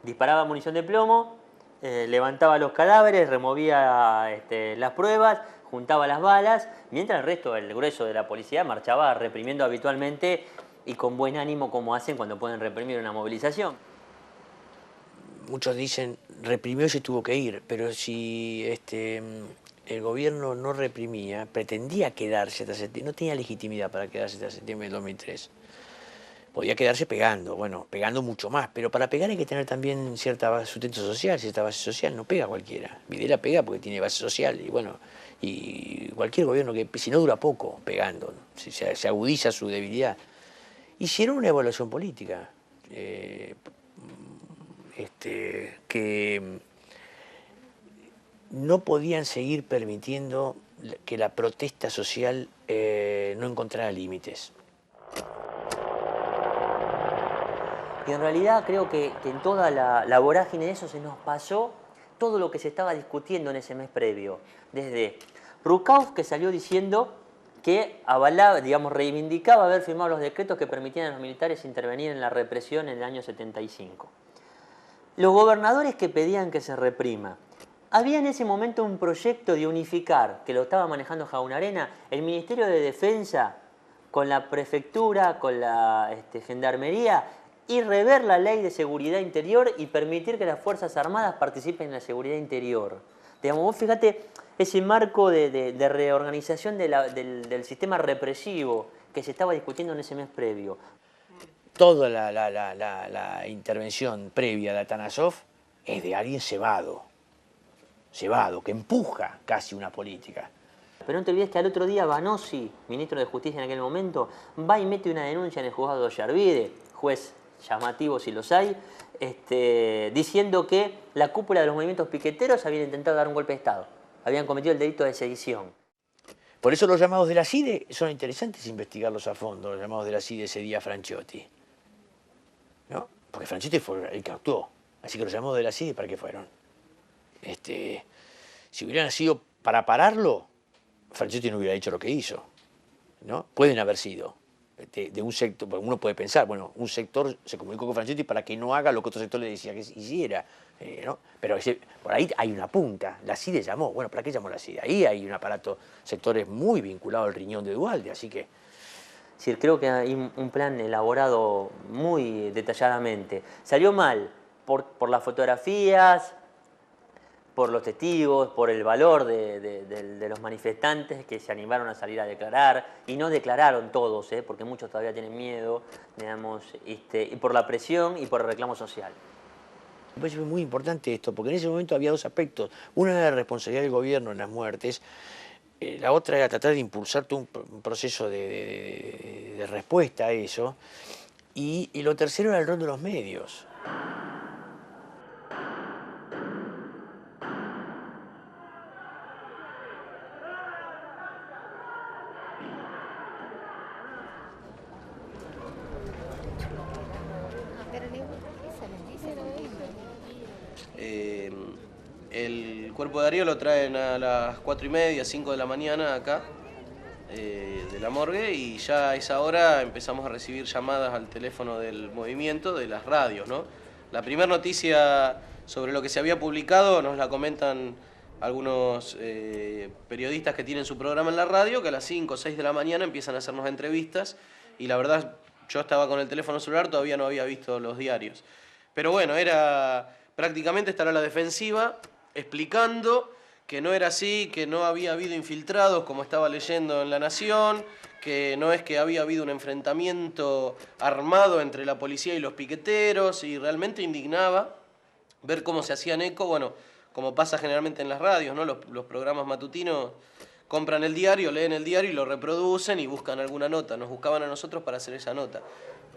disparaba munición de plomo, levantaba los cadáveres, removía las pruebas, juntaba las balas, mientras el resto, el grueso de la policía, marchaba reprimiendo habitualmente y con buen ánimo como hacen cuando pueden reprimir una movilización. Muchos dicen, reprimió y se tuvo que ir, pero si el gobierno no reprimía, pretendía quedarse hasta septiembre, no tenía legitimidad para quedarse hasta septiembre del 2003. Podía quedarse pegando, bueno, pegando mucho más, pero para pegar hay que tener también cierta sustento social, cierta base social, no pega cualquiera. Videla pega porque tiene base social y bueno, y cualquier gobierno que, si no dura poco pegando, si se agudiza su debilidad. Hicieron una evaluación política, que no podían seguir permitiendo que la protesta social no encontrara límites. Y en realidad creo que en toda la vorágine de eso se nos pasó todo lo que se estaba discutiendo en ese mes previo. Desde Rucauf, que salió diciendo que avalaba, digamos, reivindicaba haber firmado los decretos que permitían a los militares intervenir en la represión en el año 75. Los gobernadores que pedían que se reprima. Había en ese momento un proyecto de unificar, que lo estaba manejando Jaunarena, el Ministerio de Defensa con la prefectura, con la Gendarmería, y rever la ley de seguridad interior y permitir que las Fuerzas Armadas participen en la seguridad interior. Digamos, vos fíjate ese marco de reorganización del sistema represivo que se estaba discutiendo en ese mes previo. Toda la intervención previa de Atanasov es de alguien cebado, que empuja casi una política. Pero no te olvides que al otro día Banossi, ministro de Justicia en aquel momento, va y mete una denuncia en el juzgado de Ollarvide, juez llamativo si los hay, diciendo que la cúpula de los movimientos piqueteros habían intentado dar un golpe de Estado, habían cometido el delito de sedición. Por eso los llamados de la CIDE son interesantes investigarlos a fondo, los llamados de la CIDE ese día a Franchotti, ¿no? Porque Franchotti fue el que actuó, así que los llamados de la CIDE, ¿para qué fueron? Si hubieran sido para pararlo, Franchotti no hubiera hecho lo que hizo, ¿no? Pueden haber sido de un sector, porque uno puede pensar, bueno, un sector se comunicó con Franchotti para que no haga lo que otro sector le decía que hiciera, ¿no? Pero por ahí hay una punta, la CIDE llamó, bueno, ¿para qué llamó la CIDE? Ahí hay un aparato, sectores muy vinculados al riñón de Duhalde, así que... Sí, creo que hay un plan elaborado muy detalladamente. Salió mal por las fotografías, por los testigos, por el valor de los manifestantes que se animaron a salir a declarar, y no declararon todos, porque muchos todavía tienen miedo, digamos, y por la presión y por el reclamo social. Me parece muy importante esto, porque en ese momento había 2 aspectos. Una era la responsabilidad del gobierno en las muertes, la otra era tratar de impulsar todo un proceso de respuesta a eso, y lo tercero era el rol de los medios. El cuerpo de Darío lo traen a las 4:30, 5 de la mañana acá, de la morgue, y ya a esa hora empezamos a recibir llamadas al teléfono del movimiento, de las radios, ¿no? La primera noticia sobre lo que se había publicado nos la comentan algunos periodistas que tienen su programa en la radio, que a las 5 o 6 de la mañana empiezan a hacernos entrevistas, y la verdad yo estaba con el teléfono celular, todavía no había visto los diarios. Pero bueno, era prácticamente estar a la defensiva, explicando que no era así, que no había habido infiltrados como estaba leyendo en La Nación, que no es que había habido un enfrentamiento armado entre la policía y los piqueteros, y realmente indignaba ver cómo se hacían eco, bueno, como pasa generalmente en las radios, ¿no? Los programas matutinos compran el diario, leen el diario y lo reproducen y buscan alguna nota. Nos buscaban a nosotros para hacer esa nota.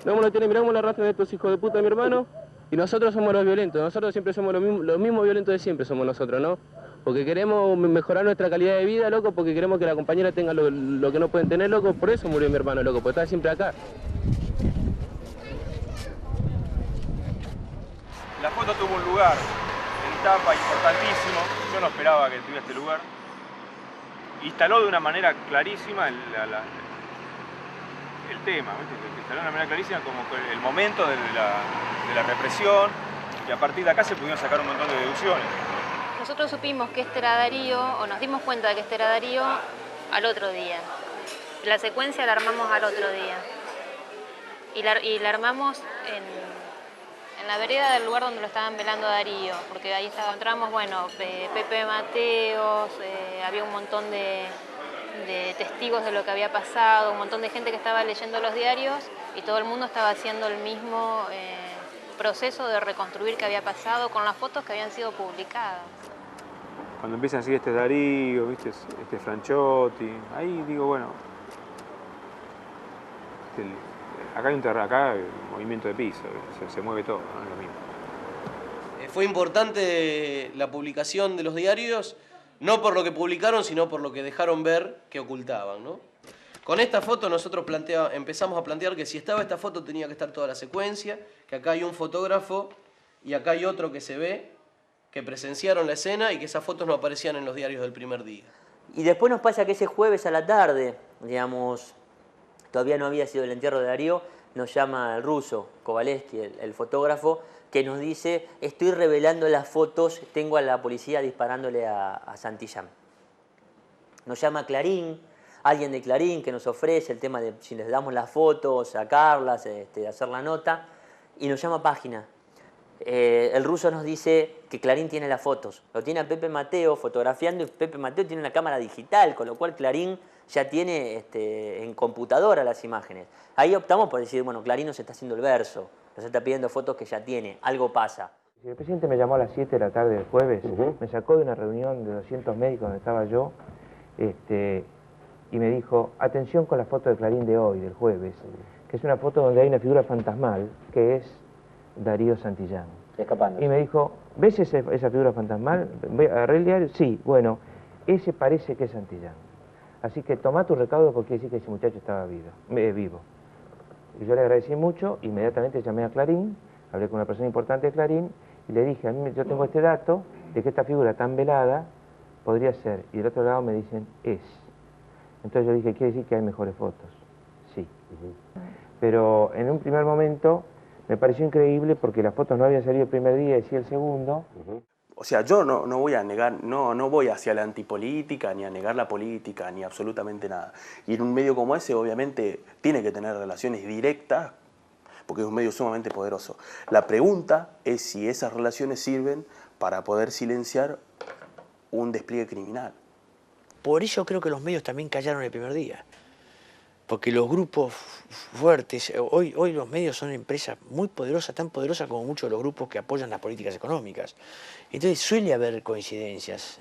Miramos la raza de estos hijos de puta de mi hermano y nosotros somos los violentos. Nosotros siempre somos los mismos violentos de siempre, somos nosotros, ¿no? Porque queremos mejorar nuestra calidad de vida, loco, porque queremos que la compañera tenga lo que no pueden tener, loco. Por eso murió mi hermano, loco, porque está siempre acá. La foto tuvo un lugar en tapa importantísimo, yo no esperaba que tuviera este lugar. Instaló de una manera clarísima el tema, ¿viste? Instaló de una manera clarísima como el momento de la represión, y a partir de acá se pudieron sacar un montón de deducciones. Nosotros supimos que este era Darío, o nos dimos cuenta de que este era Darío al otro día. La secuencia la armamos al otro día. Y la armamos en la vereda del lugar donde lo estaban velando a Darío, porque ahí encontramos, bueno, Pepe Mateos, había un montón de testigos de lo que había pasado, un montón de gente que estaba leyendo los diarios y todo el mundo estaba haciendo el mismo proceso de reconstruir qué había pasado con las fotos que habían sido publicadas. Cuando empiezan a decir este Darío, ¿viste? Este Franchotti, ahí digo, bueno, acá hay un movimiento de piso, se mueve todo, ¿no? Es lo mismo. Fue importante la publicación de los diarios, no por lo que publicaron, sino por lo que dejaron ver que ocultaban, ¿no? Con esta foto nosotros empezamos a plantear que si estaba esta foto tenía que estar toda la secuencia, que acá hay un fotógrafo y acá hay otro que se ve, que presenciaron la escena y que esas fotos no aparecían en los diarios del primer día. Y después nos pasa que ese jueves a la tarde, digamos, todavía no había sido el entierro de Darío, nos llama el ruso, Kovalevsky, el fotógrafo, que nos dice, estoy revelando las fotos, tengo a la policía disparándole a Santillán. Nos llama Clarín, alguien de Clarín que nos ofrece el tema de si les damos las fotos, sacarlas, hacer la nota, y nos llama Página. El ruso nos dice que Clarín tiene las fotos, lo tiene a Pepe Mateo fotografiando y Pepe Mateo tiene una cámara digital, con lo cual Clarín ya tiene en computadora las imágenes. Ahí optamos por decir, bueno, Clarín nos está haciendo el verso, nos está pidiendo fotos que ya tiene, algo pasa. El presidente me llamó a las 7 de la tarde del jueves, me sacó de una reunión de 200 médicos donde estaba yo, y me dijo, atención con la foto de Clarín de hoy, del jueves, que es una foto donde hay una figura fantasmal, que es Darío Santillán. Escapando. Y me dijo, ¿ves esa figura fantasmal? ¿Agarré el diario? Sí, bueno, ese parece que es Santillán. Así que toma tu recaudo porque quiere decir que ese muchacho estaba vivo. Y yo le agradecí mucho, inmediatamente llamé a Clarín, hablé con una persona importante de Clarín, y le dije, yo tengo este dato de que esta figura tan velada podría ser. Y del otro lado me dicen, es. Entonces yo dije, quiere decir que hay mejores fotos. Sí. Pero en un primer momento me pareció increíble porque las fotos no habían salido el primer día y sí el segundo. O sea, yo no voy a negar, no voy hacia la antipolítica, ni a negar la política, ni absolutamente nada. Y en un medio como ese, obviamente, tiene que tener relaciones directas, porque es un medio sumamente poderoso. La pregunta es si esas relaciones sirven para poder silenciar un despliegue criminal. Por eso creo que los medios también callaron el primer día. Porque los grupos fuertes, hoy los medios son empresas muy poderosas, tan poderosas como muchos de los grupos que apoyan las políticas económicas. Entonces suele haber coincidencias.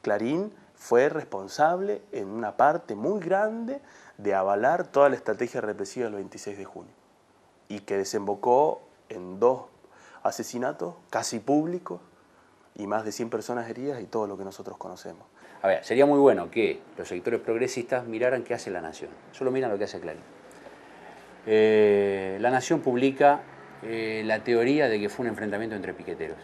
Clarín fue responsable en una parte muy grande de avalar toda la estrategia represiva del 26 de junio y que desembocó en 2 asesinatos casi públicos y más de 100 personas heridas y todo lo que nosotros conocemos. A ver, sería muy bueno que los sectores progresistas miraran qué hace La Nación. Solo miran lo que hace Clarín. La Nación publica la teoría de que fue un enfrentamiento entre piqueteros.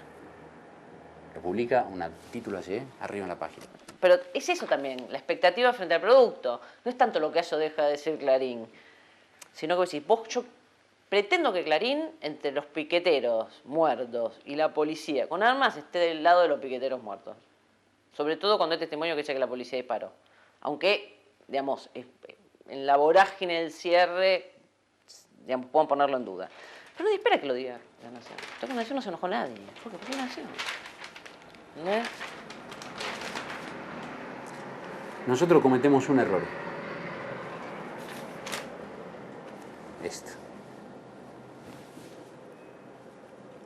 Lo publica un título así, arriba en la página. Pero es eso también, la expectativa frente al producto. No es tanto lo que eso deja de decir Clarín, sino que decís, yo pretendo que Clarín, entre los piqueteros muertos y la policía con armas, esté del lado de los piqueteros muertos. Sobre todo cuando hay testimonio que dice que la policía disparó. Aunque, digamos, en la vorágine del cierre, digamos, puedan ponerlo en duda. Pero no espera que lo diga la Nación. Entonces la Nación no se enojó nadie. ¿Por qué la Nación? ¿Entendés? Nosotros cometemos un error. Esto.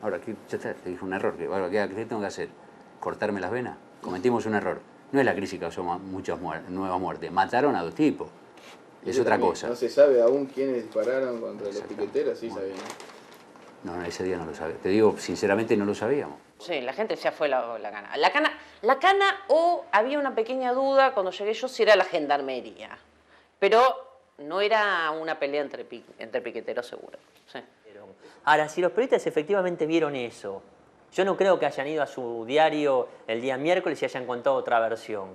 Ahora, ya está, te dije un error. ¿Qué tengo que hacer? ¿Cortarme las venas? Cometimos un error. No es la crisis que causó muchas nuevas muertes. Mataron a 2 tipos. Es otra cosa. No se sabe aún quiénes dispararon contra los piqueteros, sí sabían. No, ese día no lo sabía. Te digo, sinceramente no lo sabíamos. Sí, la gente ya fue la cana. La cana o había una pequeña duda cuando llegué yo si era la gendarmería. Pero no era una pelea entre piqueteros seguro. Sí. Ahora, si los periodistas efectivamente vieron eso, yo no creo que hayan ido a su diario el día miércoles y hayan contado otra versión.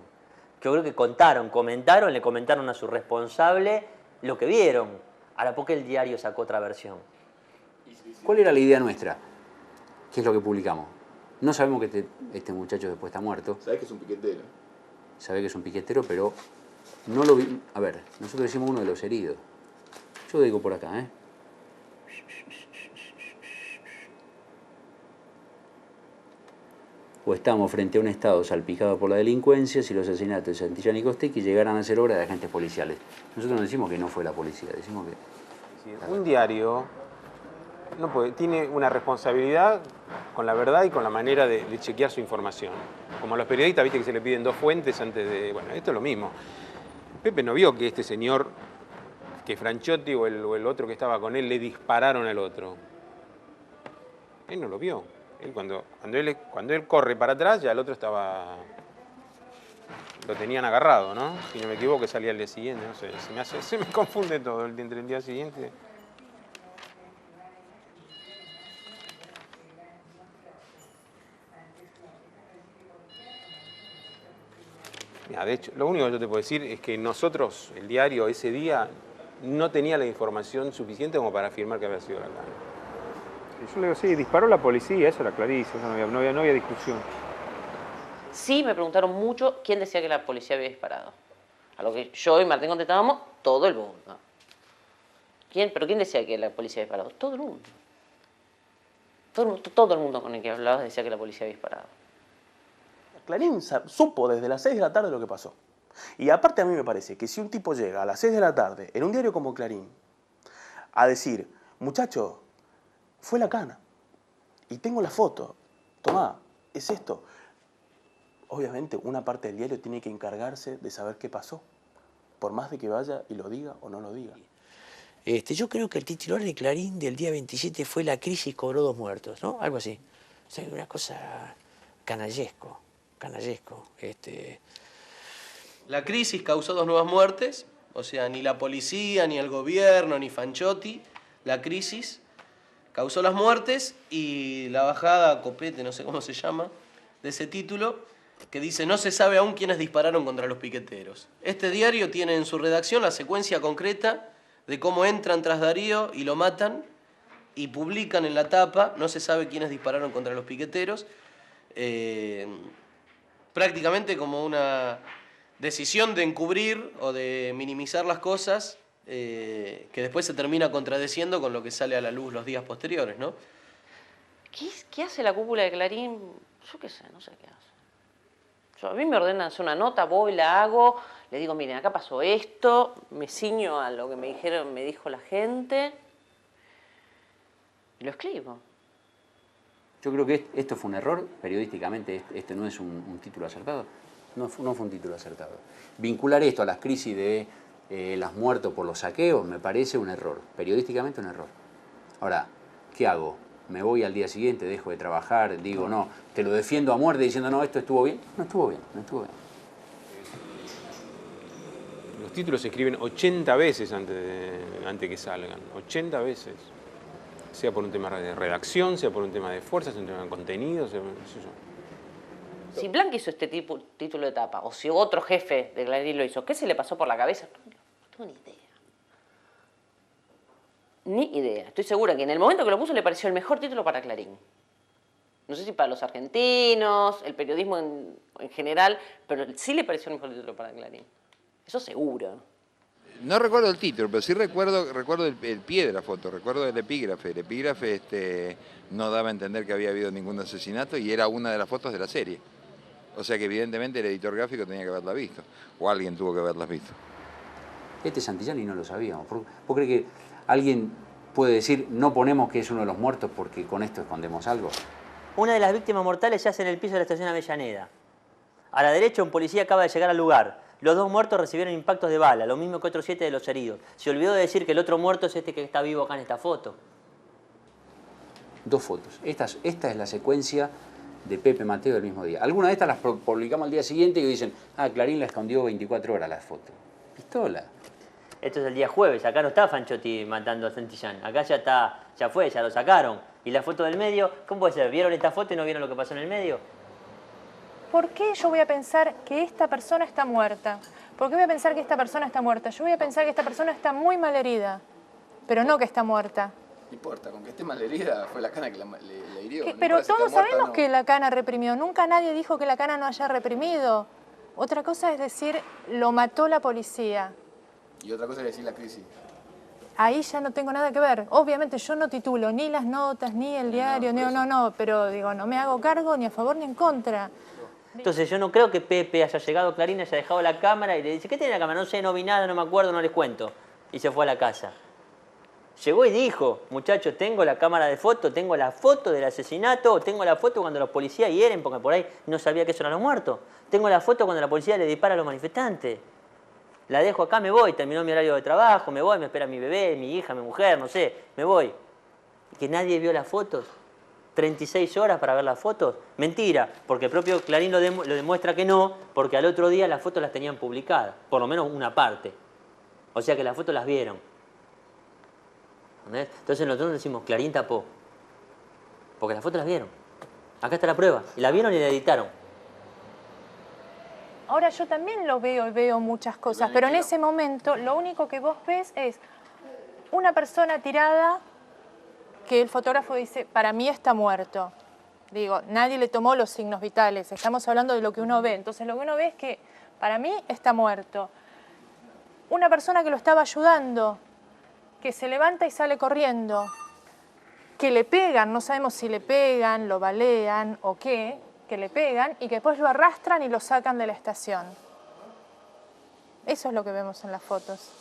Yo creo que comentaron, le comentaron a su responsable lo que vieron. Ahora, ¿por qué el diario sacó otra versión? ¿Cuál era la idea nuestra? ¿Qué es lo que publicamos? No sabemos que este muchacho después está muerto. Sabés que es un piquetero. Sabe que es un piquetero, pero no lo vi. A ver, nosotros decimos uno de los heridos. Yo digo por acá, ¿eh? O estamos frente a un Estado salpicado por la delincuencia si los asesinatos de Santillán y Costecchi llegaran a ser obra de agentes policiales. Nosotros no decimos que no fue la policía, decimos que... Sí, un diario no puede, tiene una responsabilidad con la verdad y con la manera de chequear su información. Como a los periodistas, viste que se le piden 2 fuentes antes de... Bueno, esto es lo mismo. Pepe no vio que este señor, que Franchotti o el otro que estaba con él, le dispararon al otro. Él no lo vio. Él cuando él corre para atrás, ya el otro estaba... Lo tenían agarrado, ¿no? Si no me equivoco, salía el día siguiente, no sé, se me confunde todo entre el día siguiente. Mira, de hecho, lo único que yo te puedo decir es que nosotros, el diario, ese día, no tenía la información suficiente como para afirmar que había sido la cana. Yo le digo, sí, disparó la policía, eso era clarísimo, no había discusión. Sí, me preguntaron mucho quién decía que la policía había disparado. A lo que yo y Martín contestábamos, todo el mundo. ¿Pero quién decía que la policía había disparado? Todo el mundo. Todo el mundo con el que hablaba decía que la policía había disparado. Clarín supo desde las 6 de la tarde lo que pasó. Y aparte a mí me parece que si un tipo llega a las 6 de la tarde en un diario como Clarín a decir, muchacho, fue la cana y tengo la foto, tomá, es esto. Obviamente una parte del diario tiene que encargarse de saber qué pasó, por más de que vaya y lo diga o no lo diga. Yo creo que el titular de Clarín del día 27 fue "La crisis cobró 2 muertos", ¿no? Algo así. O sea, una cosa canallesco. La crisis causó 2 nuevas muertes, o sea, ni la policía, ni el gobierno, ni Franchotti. La crisis causó las muertes y la bajada, copete, no sé cómo se llama, de ese título, que dice, no se sabe aún quiénes dispararon contra los piqueteros. Este diario tiene en su redacción la secuencia concreta de cómo entran tras Darío y lo matan y publican en la tapa, no se sabe quiénes dispararon contra los piqueteros, prácticamente como una decisión de encubrir o de minimizar las cosas que después se termina contradeciendo con lo que sale a la luz los días posteriores, ¿no? ¿Qué hace la cúpula de Clarín? Yo qué sé, no sé qué hace. A mí me ordenan hacer una nota, voy, la hago, le digo, miren, acá pasó esto, me ciño a lo que me dijo la gente y lo escribo. Yo creo que esto fue un error, periodísticamente este no es un título acertado. No fue un título acertado. Vincular esto a las crisis de las muertes por los saqueos me parece un error, periodísticamente un error. Ahora, ¿qué hago? ¿Me voy al día siguiente, dejo de trabajar, digo, no, te lo defiendo a muerte diciendo, no, esto estuvo bien? No estuvo bien. Los títulos se escriben 80 veces antes que salgan, 80 veces. Sea por un tema de redacción, sea por un tema de fuerza, sea por un tema de contenido, sea, no sé yo. Si Blanc hizo este título de tapa, o si otro jefe de Clarín lo hizo, ¿qué se le pasó por la cabeza? No tengo ni idea. Ni idea. Estoy segura que en el momento que lo puso le pareció el mejor título para Clarín. No sé si para los argentinos, el periodismo en general, pero sí le pareció un mejor título para Clarín. Eso seguro. No recuerdo el título, pero sí recuerdo el pie de la foto, recuerdo el epígrafe. El epígrafe no daba a entender que había habido ningún asesinato y era una de las fotos de la serie. O sea que evidentemente el editor gráfico tenía que haberla visto, o alguien tuvo que haberlas visto. Este Santillán y no lo sabíamos. ¿Vos crees que alguien puede decir no ponemos que es uno de los muertos porque con esto escondemos algo? Una de las víctimas mortales yace en el piso de la estación Avellaneda. A la derecha un policía acaba de llegar al lugar. Los 2 muertos recibieron impactos de bala, lo mismo que otros 7 de los heridos. Se olvidó de decir que el otro muerto es este que está vivo acá en esta foto. 2 fotos. Esta es la secuencia de Pepe Mateo del mismo día. Algunas de estas las publicamos al día siguiente y dicen, Clarín la escondió 24 horas la foto. Pistola. Esto es el día jueves, acá no está Fanchotti matando a Santillán. Acá ya fue, ya lo sacaron. Y la foto del medio, ¿cómo puede ser? ¿Vieron esta foto y no vieron lo que pasó en el medio? ¿Por qué yo voy a pensar que esta persona está muerta? ¿Por qué voy a pensar que esta persona está muerta? Yo voy a pensar que esta persona está muy mal herida, pero no que está muerta. No importa, con que esté mal herida, fue la cana que le hirió. No Pero importa si todos está muerta o sabemos no. que la cana reprimió. Nunca nadie dijo que la cana no haya reprimido. Otra cosa es decir, lo mató la policía. Y otra cosa es decir la crisis. Ahí ya no tengo nada que ver. Obviamente yo no titulo ni las notas, ni el diario, no, pero digo, no me hago cargo ni a favor ni en contra. Entonces yo no creo que Pepe haya llegado a Clarín, haya dejado la cámara y le dice, ¿qué tiene la cámara? No sé, no vi nada, no me acuerdo, no les cuento. Y se fue a la casa. Llegó y dijo, muchachos, tengo la cámara de foto, tengo la foto del asesinato, tengo la foto cuando los policías hieren, porque por ahí no sabía que eso eran los muertos. Tengo la foto cuando la policía le dispara a los manifestantes. La dejo acá, me voy, terminó mi horario de trabajo, me voy, me espera mi bebé, mi hija, mi mujer, no sé, me voy. ¿Y que nadie vio las fotos? 36 horas para ver las fotos. Mentira, porque el propio Clarín lo demuestra que no, porque al otro día las fotos las tenían publicadas, por lo menos una parte. O sea que las fotos las vieron. ¿Entendés? Entonces nosotros decimos, Clarín tapó. Porque las fotos las vieron. Acá está la prueba. Y la vieron y la editaron. Ahora yo también lo veo y veo muchas cosas, pero en ese momento lo único que vos ves es una persona tirada que el fotógrafo dice, para mí está muerto. Digo, nadie le tomó los signos vitales, estamos hablando de lo que uno ve. Entonces lo que uno ve es que para mí está muerto. Una persona que lo estaba ayudando, que se levanta y sale corriendo, que le pegan, no sabemos si le pegan, lo balean o qué, que le pegan y que después lo arrastran y lo sacan de la estación. Eso es lo que vemos en las fotos.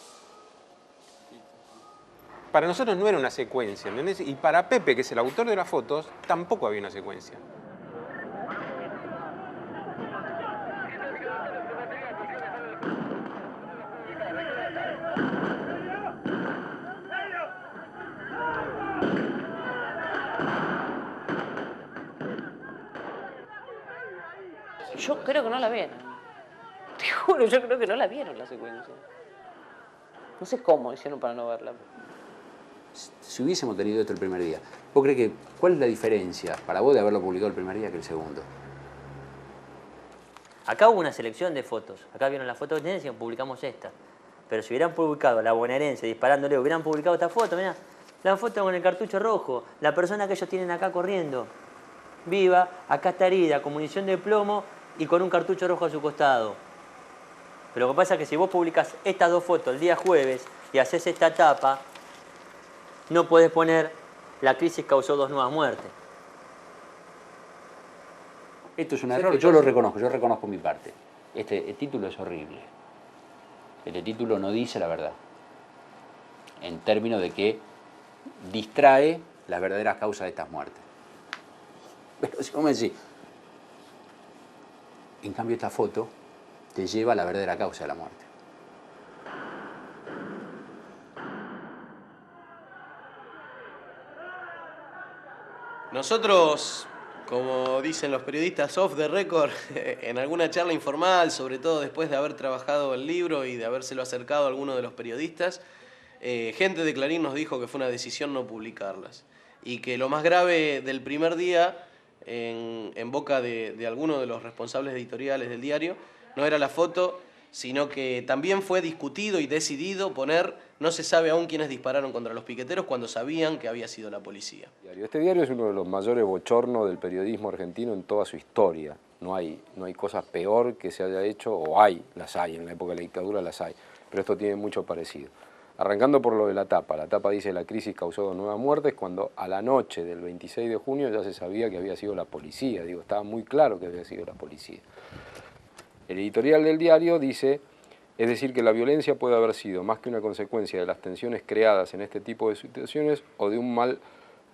Para nosotros no era una secuencia, ¿entendés? Y para Pepe, que es el autor de las fotos, tampoco había una secuencia. Yo creo que no la vieron. Te juro, yo creo que no la vieron la secuencia. No sé cómo hicieron para no verla. Si hubiésemos tenido esto el primer día, ¿vos crees que cuál es la diferencia para vos de haberlo publicado el primer día que el segundo? Acá hubo una selección de fotos. Acá vieron la foto que tenían y publicamos esta. Pero si hubieran publicado la bonaerense disparándole, hubieran publicado esta foto, mirá. La foto con el cartucho rojo. La persona que ellos tienen acá corriendo. Viva, acá está herida, con munición de plomo y con un cartucho rojo a su costado. Pero lo que pasa es que si vos publicás estas 2 fotos el día jueves y haces esta tapa, no podés poner la crisis causó 2 nuevas muertes. Esto es un error, yo lo reconozco, yo reconozco mi parte. El título es horrible. Este título no dice la verdad. En términos de que distrae las verdaderas causas de estas muertes. Pero si vos me decís, en cambio esta foto te lleva a la verdadera causa de la muerte. Nosotros, como dicen los periodistas off the record, en alguna charla informal, sobre todo después de haber trabajado el libro y de habérselo acercado a alguno de los periodistas, gente de Clarín nos dijo que fue una decisión no publicarlas. Y que lo más grave del primer día, en boca de alguno de los responsables editoriales del diario, no era la foto, sino que también fue discutido y decidido poner, no se sabe aún quiénes dispararon contra los piqueteros cuando sabían que había sido la policía. Este diario es uno de los mayores bochornos del periodismo argentino en toda su historia. No hay cosas peor que se haya hecho, o las hay, en la época de la dictadura las hay, pero esto tiene mucho parecido. Arrancando por lo de la tapa dice la crisis causó 2 nuevas muertes, cuando a la noche del 26 de junio ya se sabía que había sido la policía, estaba muy claro que había sido la policía. El editorial del diario dice, es decir, que la violencia puede haber sido más que una consecuencia de las tensiones creadas en este tipo de situaciones o de un mal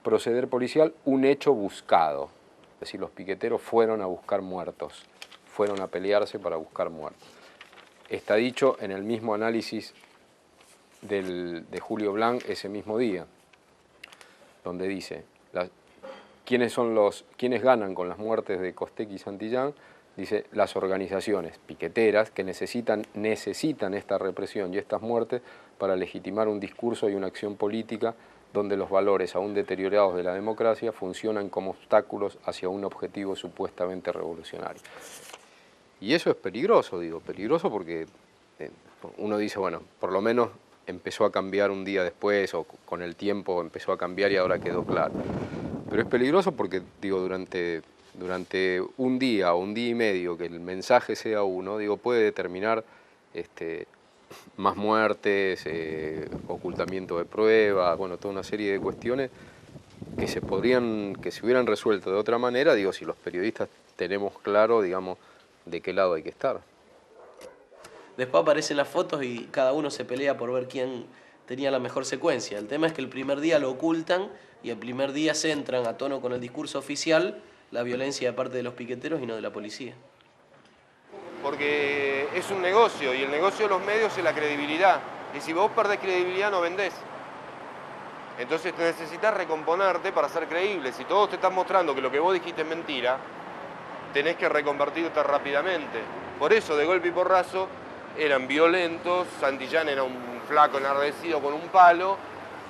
proceder policial, un hecho buscado. Es decir, los piqueteros fueron a buscar muertos, fueron a pelearse para buscar muertos. Está dicho en el mismo análisis de Julio Blanc ese mismo día, donde dice, ¿quiénes ganan con las muertes de Costec y Santillán? Dice, las organizaciones piqueteras que necesitan esta represión y estas muertes para legitimar un discurso y una acción política donde los valores aún deteriorados de la democracia funcionan como obstáculos hacia un objetivo supuestamente revolucionario. Y eso es peligroso, peligroso porque uno dice, bueno, por lo menos empezó a cambiar un día después o con el tiempo empezó a cambiar y ahora quedó claro. Pero es peligroso porque, durante un día o un día y medio que el mensaje sea uno, puede determinar más muertes, ocultamiento de pruebas, bueno, toda una serie de cuestiones que se hubieran resuelto de otra manera, si los periodistas tenemos claro, de qué lado hay que estar. Después aparecen las fotos y cada uno se pelea por ver quién tenía la mejor secuencia. El tema es que el primer día lo ocultan y el primer día centran a tono con el discurso oficial la violencia de parte de los piqueteros y no de la policía. Porque es un negocio y el negocio de los medios es la credibilidad. Y si vos perdés credibilidad no vendés. Entonces te necesitas recomponerte para ser creíble. Si todos te están mostrando que lo que vos dijiste es mentira, tenés que reconvertirte rápidamente. Por eso, de golpe y porrazo, eran violentos, Santillán era un flaco enardecido con un palo,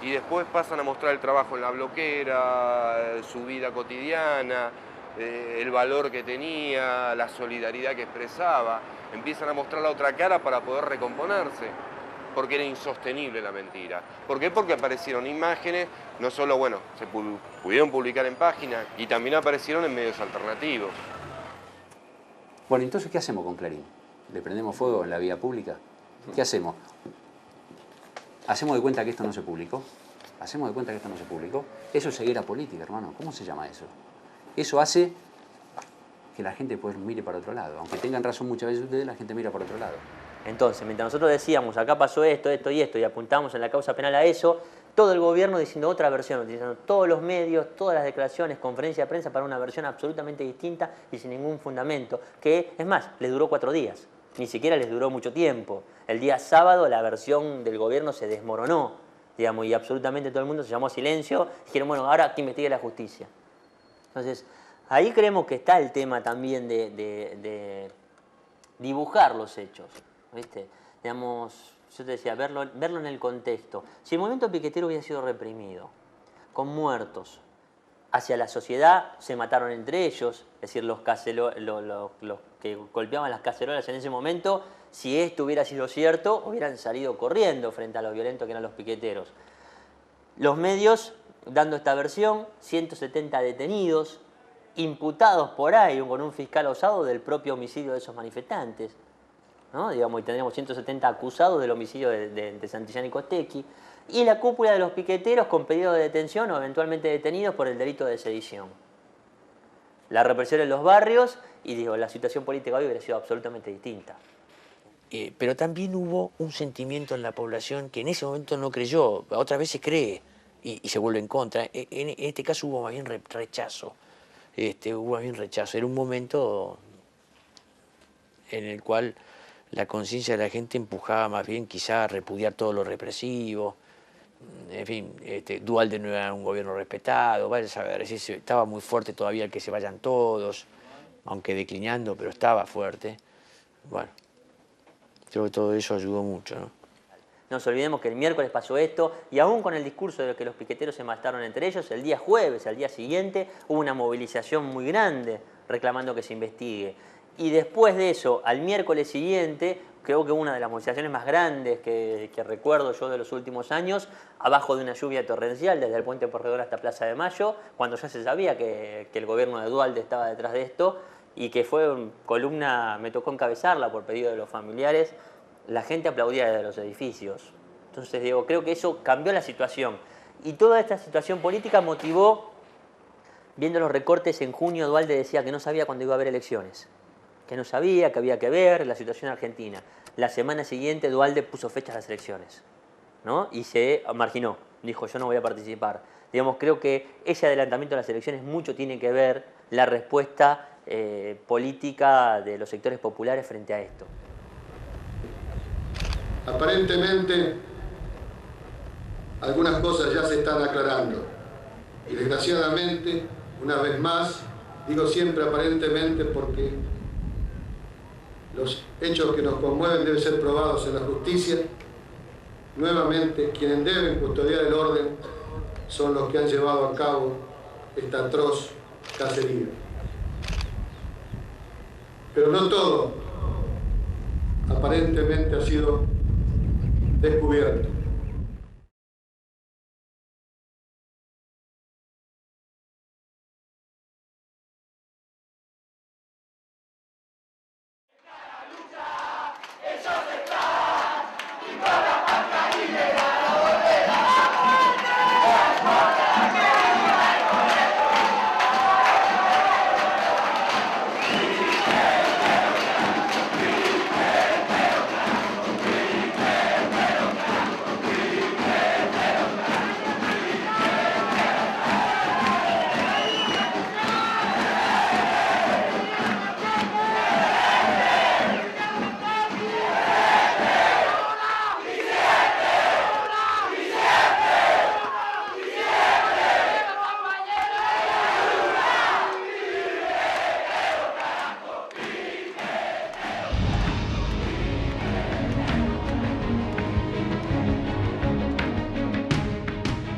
y después pasan a mostrar el trabajo en la bloquera, su vida cotidiana, el valor que tenía, la solidaridad que expresaba. Empiezan a mostrar la otra cara para poder recomponerse, porque era insostenible la mentira. ¿Por qué? Porque aparecieron imágenes, no solo, se pudieron publicar en páginas, y también aparecieron en medios alternativos. Bueno, entonces, ¿qué hacemos con Clarín? ¿Le prendemos fuego en la vía pública? ¿Qué hacemos? ¿Hacemos de cuenta que esto no se publicó? ¿Hacemos de cuenta que esto no se publicó? Eso es ceguera política, hermano. ¿Cómo se llama eso? Eso hace que la gente pues mire para otro lado. Aunque tengan razón muchas veces ustedes, la gente mira para otro lado. Entonces, mientras nosotros decíamos, acá pasó esto, esto y esto, y apuntamos en la causa penal a eso, todo el gobierno diciendo otra versión, utilizando todos los medios, todas las declaraciones, conferencias de prensa para una versión absolutamente distinta y sin ningún fundamento. Que, es más, les duró 4 días. Ni siquiera les duró mucho tiempo. El día sábado la versión del gobierno se desmoronó, y absolutamente todo el mundo se llamó a silencio. Dijeron, bueno, ahora que investigue la justicia. Entonces, ahí creemos que está el tema también de dibujar los hechos, ¿viste? Yo te decía, verlo en el contexto. Si el movimiento piquetero hubiera sido reprimido, con muertos, hacia la sociedad se mataron entre ellos, es decir, los que golpeaban las cacerolas en ese momento, si esto hubiera sido cierto, hubieran salido corriendo frente a los violentos que eran los piqueteros. Los medios, dando esta versión, 170 detenidos, imputados por ahí con un fiscal osado del propio homicidio de esos manifestantes, ¿no? Y tendríamos 170 acusados del homicidio de Santillán y Costecchi, y la cúpula de los piqueteros con pedido de detención o eventualmente detenidos por el delito de sedición. La represión en los barrios y la situación política hoy hubiera sido absolutamente distinta. Pero también hubo un sentimiento en la población que en ese momento no creyó, otras veces cree y se vuelve en contra. En este caso hubo más bien rechazo. Hubo más bien rechazo. Era un momento en el cual la conciencia de la gente empujaba más bien quizá a repudiar todo lo represivo. En fin, Duhalde no era un gobierno respetado, vaya a saber, estaba muy fuerte todavía el que se vayan todos, aunque declinando, pero estaba fuerte. Bueno, creo que todo eso ayudó mucho, ¿no? No nos olvidemos que el miércoles pasó esto, y aún con el discurso de que los piqueteros se mataron entre ellos, el día jueves, al día siguiente, hubo una movilización muy grande reclamando que se investigue. Y después de eso, al miércoles siguiente, creo que una de las movilizaciones más grandes que recuerdo yo de los últimos años, abajo de una lluvia torrencial, desde el Puente Porredor hasta Plaza de Mayo, cuando ya se sabía que el gobierno de Duhalde estaba detrás de esto, y que fue columna, me tocó encabezarla por pedido de los familiares, la gente aplaudía desde los edificios. Entonces digo, creo que eso cambió la situación. Y toda esta situación política motivó, viendo los recortes en junio, Duhalde decía que no sabía cuándo iba a haber elecciones. Que no sabía, que había que ver la situación argentina. La semana siguiente Duhalde puso fecha a las elecciones, ¿no? Y se marginó. Dijo, yo no voy a participar. Digamos, creo que ese adelantamiento de las elecciones mucho tiene que ver la respuesta política de los sectores populares frente a esto. Aparentemente, algunas cosas ya se están aclarando. Y desgraciadamente, una vez más, digo siempre aparentemente porque los hechos que nos conmueven deben ser probados en la justicia. Nuevamente, quienes deben custodiar el orden son los que han llevado a cabo esta atroz cacería. Pero no todo, aparentemente, ha sido descubierto.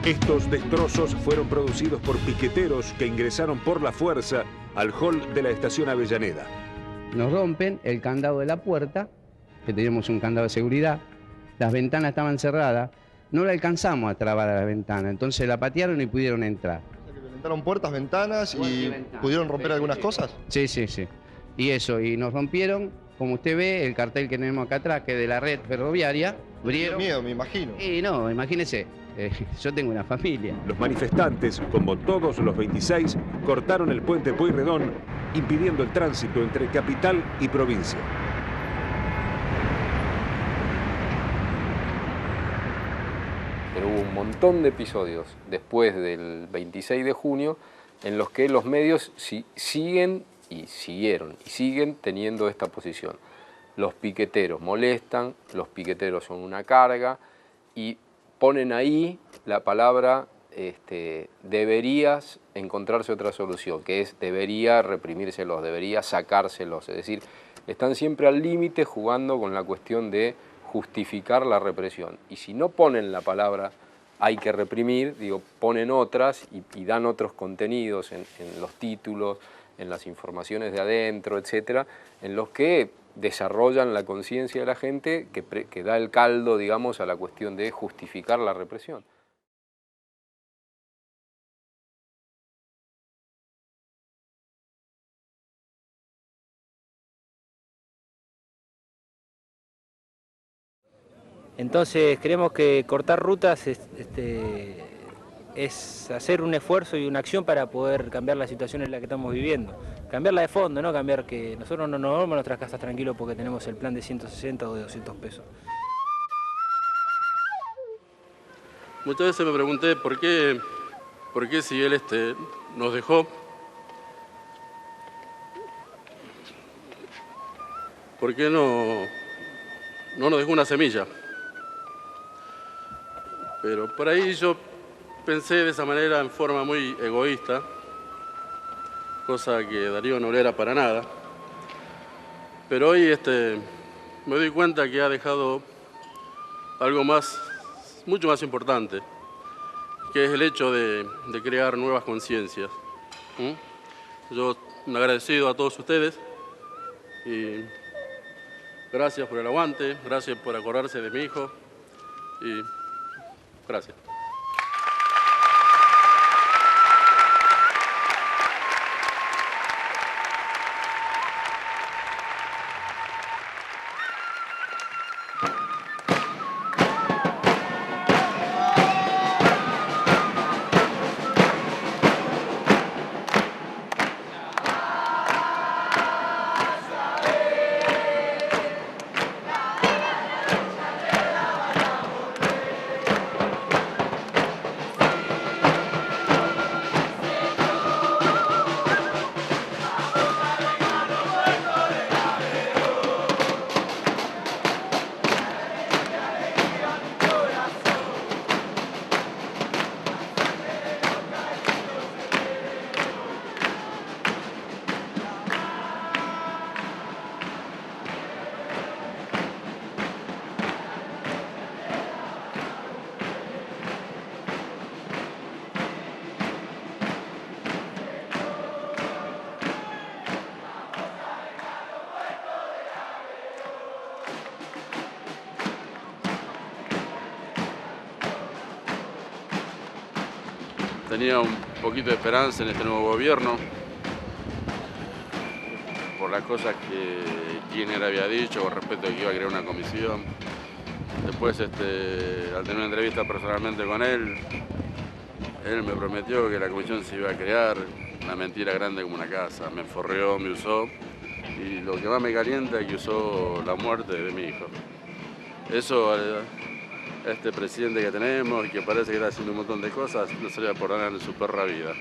Estos destrozos fueron producidos por piqueteros que ingresaron por la fuerza al hall de la estación Avellaneda. Nos rompen el candado de la puerta, que teníamos un candado de seguridad, las ventanas estaban cerradas, no le alcanzamos a trabar a la ventana, entonces la patearon y pudieron entrar. ¿Violentaron puertas, ventanas y pudieron romper algunas cosas? Sí, sí, sí. Y eso, y nos rompieron, como usted ve, el cartel que tenemos acá atrás, que es de la red ferroviaria. Dio miedo, me imagino. Y no, imagínese. Yo tengo una familia. Los manifestantes, como todos los 26, cortaron el puente Pueyrredón, impidiendo el tránsito entre capital y provincia. Pero hubo un montón de episodios después del 26 de junio en los que los medios siguen y siguen teniendo esta posición. Los piqueteros molestan, los piqueteros son una carga y ponen ahí la palabra deberías encontrarse otra solución, que es debería reprimírselos, debería sacárselos. Es decir, están siempre al límite jugando con la cuestión de justificar la represión. Y si no ponen la palabra hay que reprimir, ponen otras y dan otros contenidos en los títulos, en las informaciones de adentro, etcétera, en los que desarrollan la conciencia de la gente que da el caldo, digamos, a la cuestión de justificar la represión. Entonces creemos que cortar rutas es hacer un esfuerzo y una acción para poder cambiar la situación en la que estamos viviendo. Cambiarla de fondo, no cambiar que nosotros no nos vamos a nuestras casas tranquilos porque tenemos el plan de 160 o de 200 pesos. Muchas veces me pregunté por qué si él nos dejó, ¿por qué no nos dejó una semilla? Pero por ahí yo pensé de esa manera en forma muy egoísta, cosa que Darío no le era para nada. Pero hoy me doy cuenta que ha dejado algo más, mucho más importante, que es el hecho de crear nuevas conciencias. Yo me agradecido a todos ustedes y Gracias por el aguante, gracias por acordarse de mi hijo y gracias. Tenía un poquito de esperanza en este nuevo gobierno por las cosas que Kirchner había dicho con respecto a que iba a crear una comisión. Después, al tener una entrevista personalmente con él me prometió que la comisión se iba a crear, una mentira grande como una casa. Me forreó, me usó y lo que más me calienta es que usó la muerte de mi hijo. Eso este presidente que tenemos y que parece que está haciendo un montón de cosas, no se le va a perdonar en su perra vida.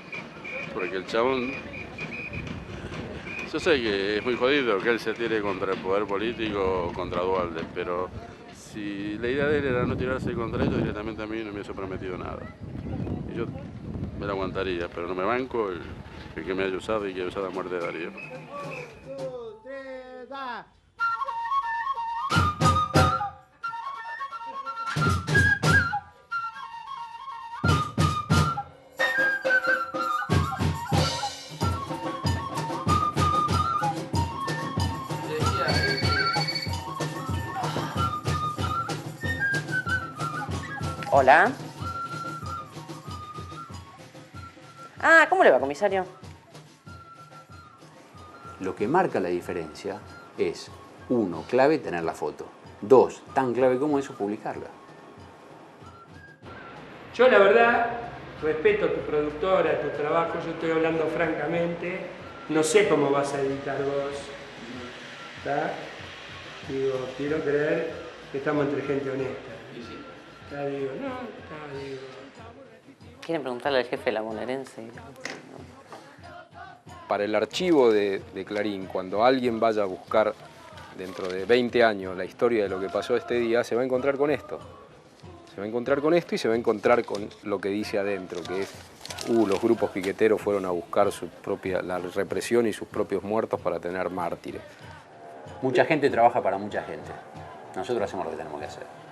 Porque el chabón, yo sé que es muy jodido que él se tire contra el poder político o contra Dualde, pero si la idea de él era no tirarse contra ellos, directamente a mí no me hubiese prometido nada. Y yo me la aguantaría, pero no me banco el que me haya usado y que haya usado la muerte de Darío. Hola. Ah, ¿cómo le va, comisario? Lo que marca la diferencia es, 1, clave, tener la foto. 2, tan clave como eso, publicarla. Yo la verdad respeto a tu productora, a tu trabajo, yo estoy hablando francamente, no sé cómo vas a editar vos, ¿está? Digo, quiero creer que estamos entre gente honesta. Ya digo, no, ya digo. ¿Quieren preguntarle al jefe de la bonaerense? Para el archivo de Clarín, cuando alguien vaya a buscar dentro de 20 años la historia de lo que pasó este día, se va a encontrar con esto. Se va a encontrar con esto y se va a encontrar con lo que dice adentro, que es, los grupos piqueteros fueron a buscar la represión y sus propios muertos para tener mártires. Mucha gente trabaja para mucha gente. Nosotros hacemos lo que tenemos que hacer.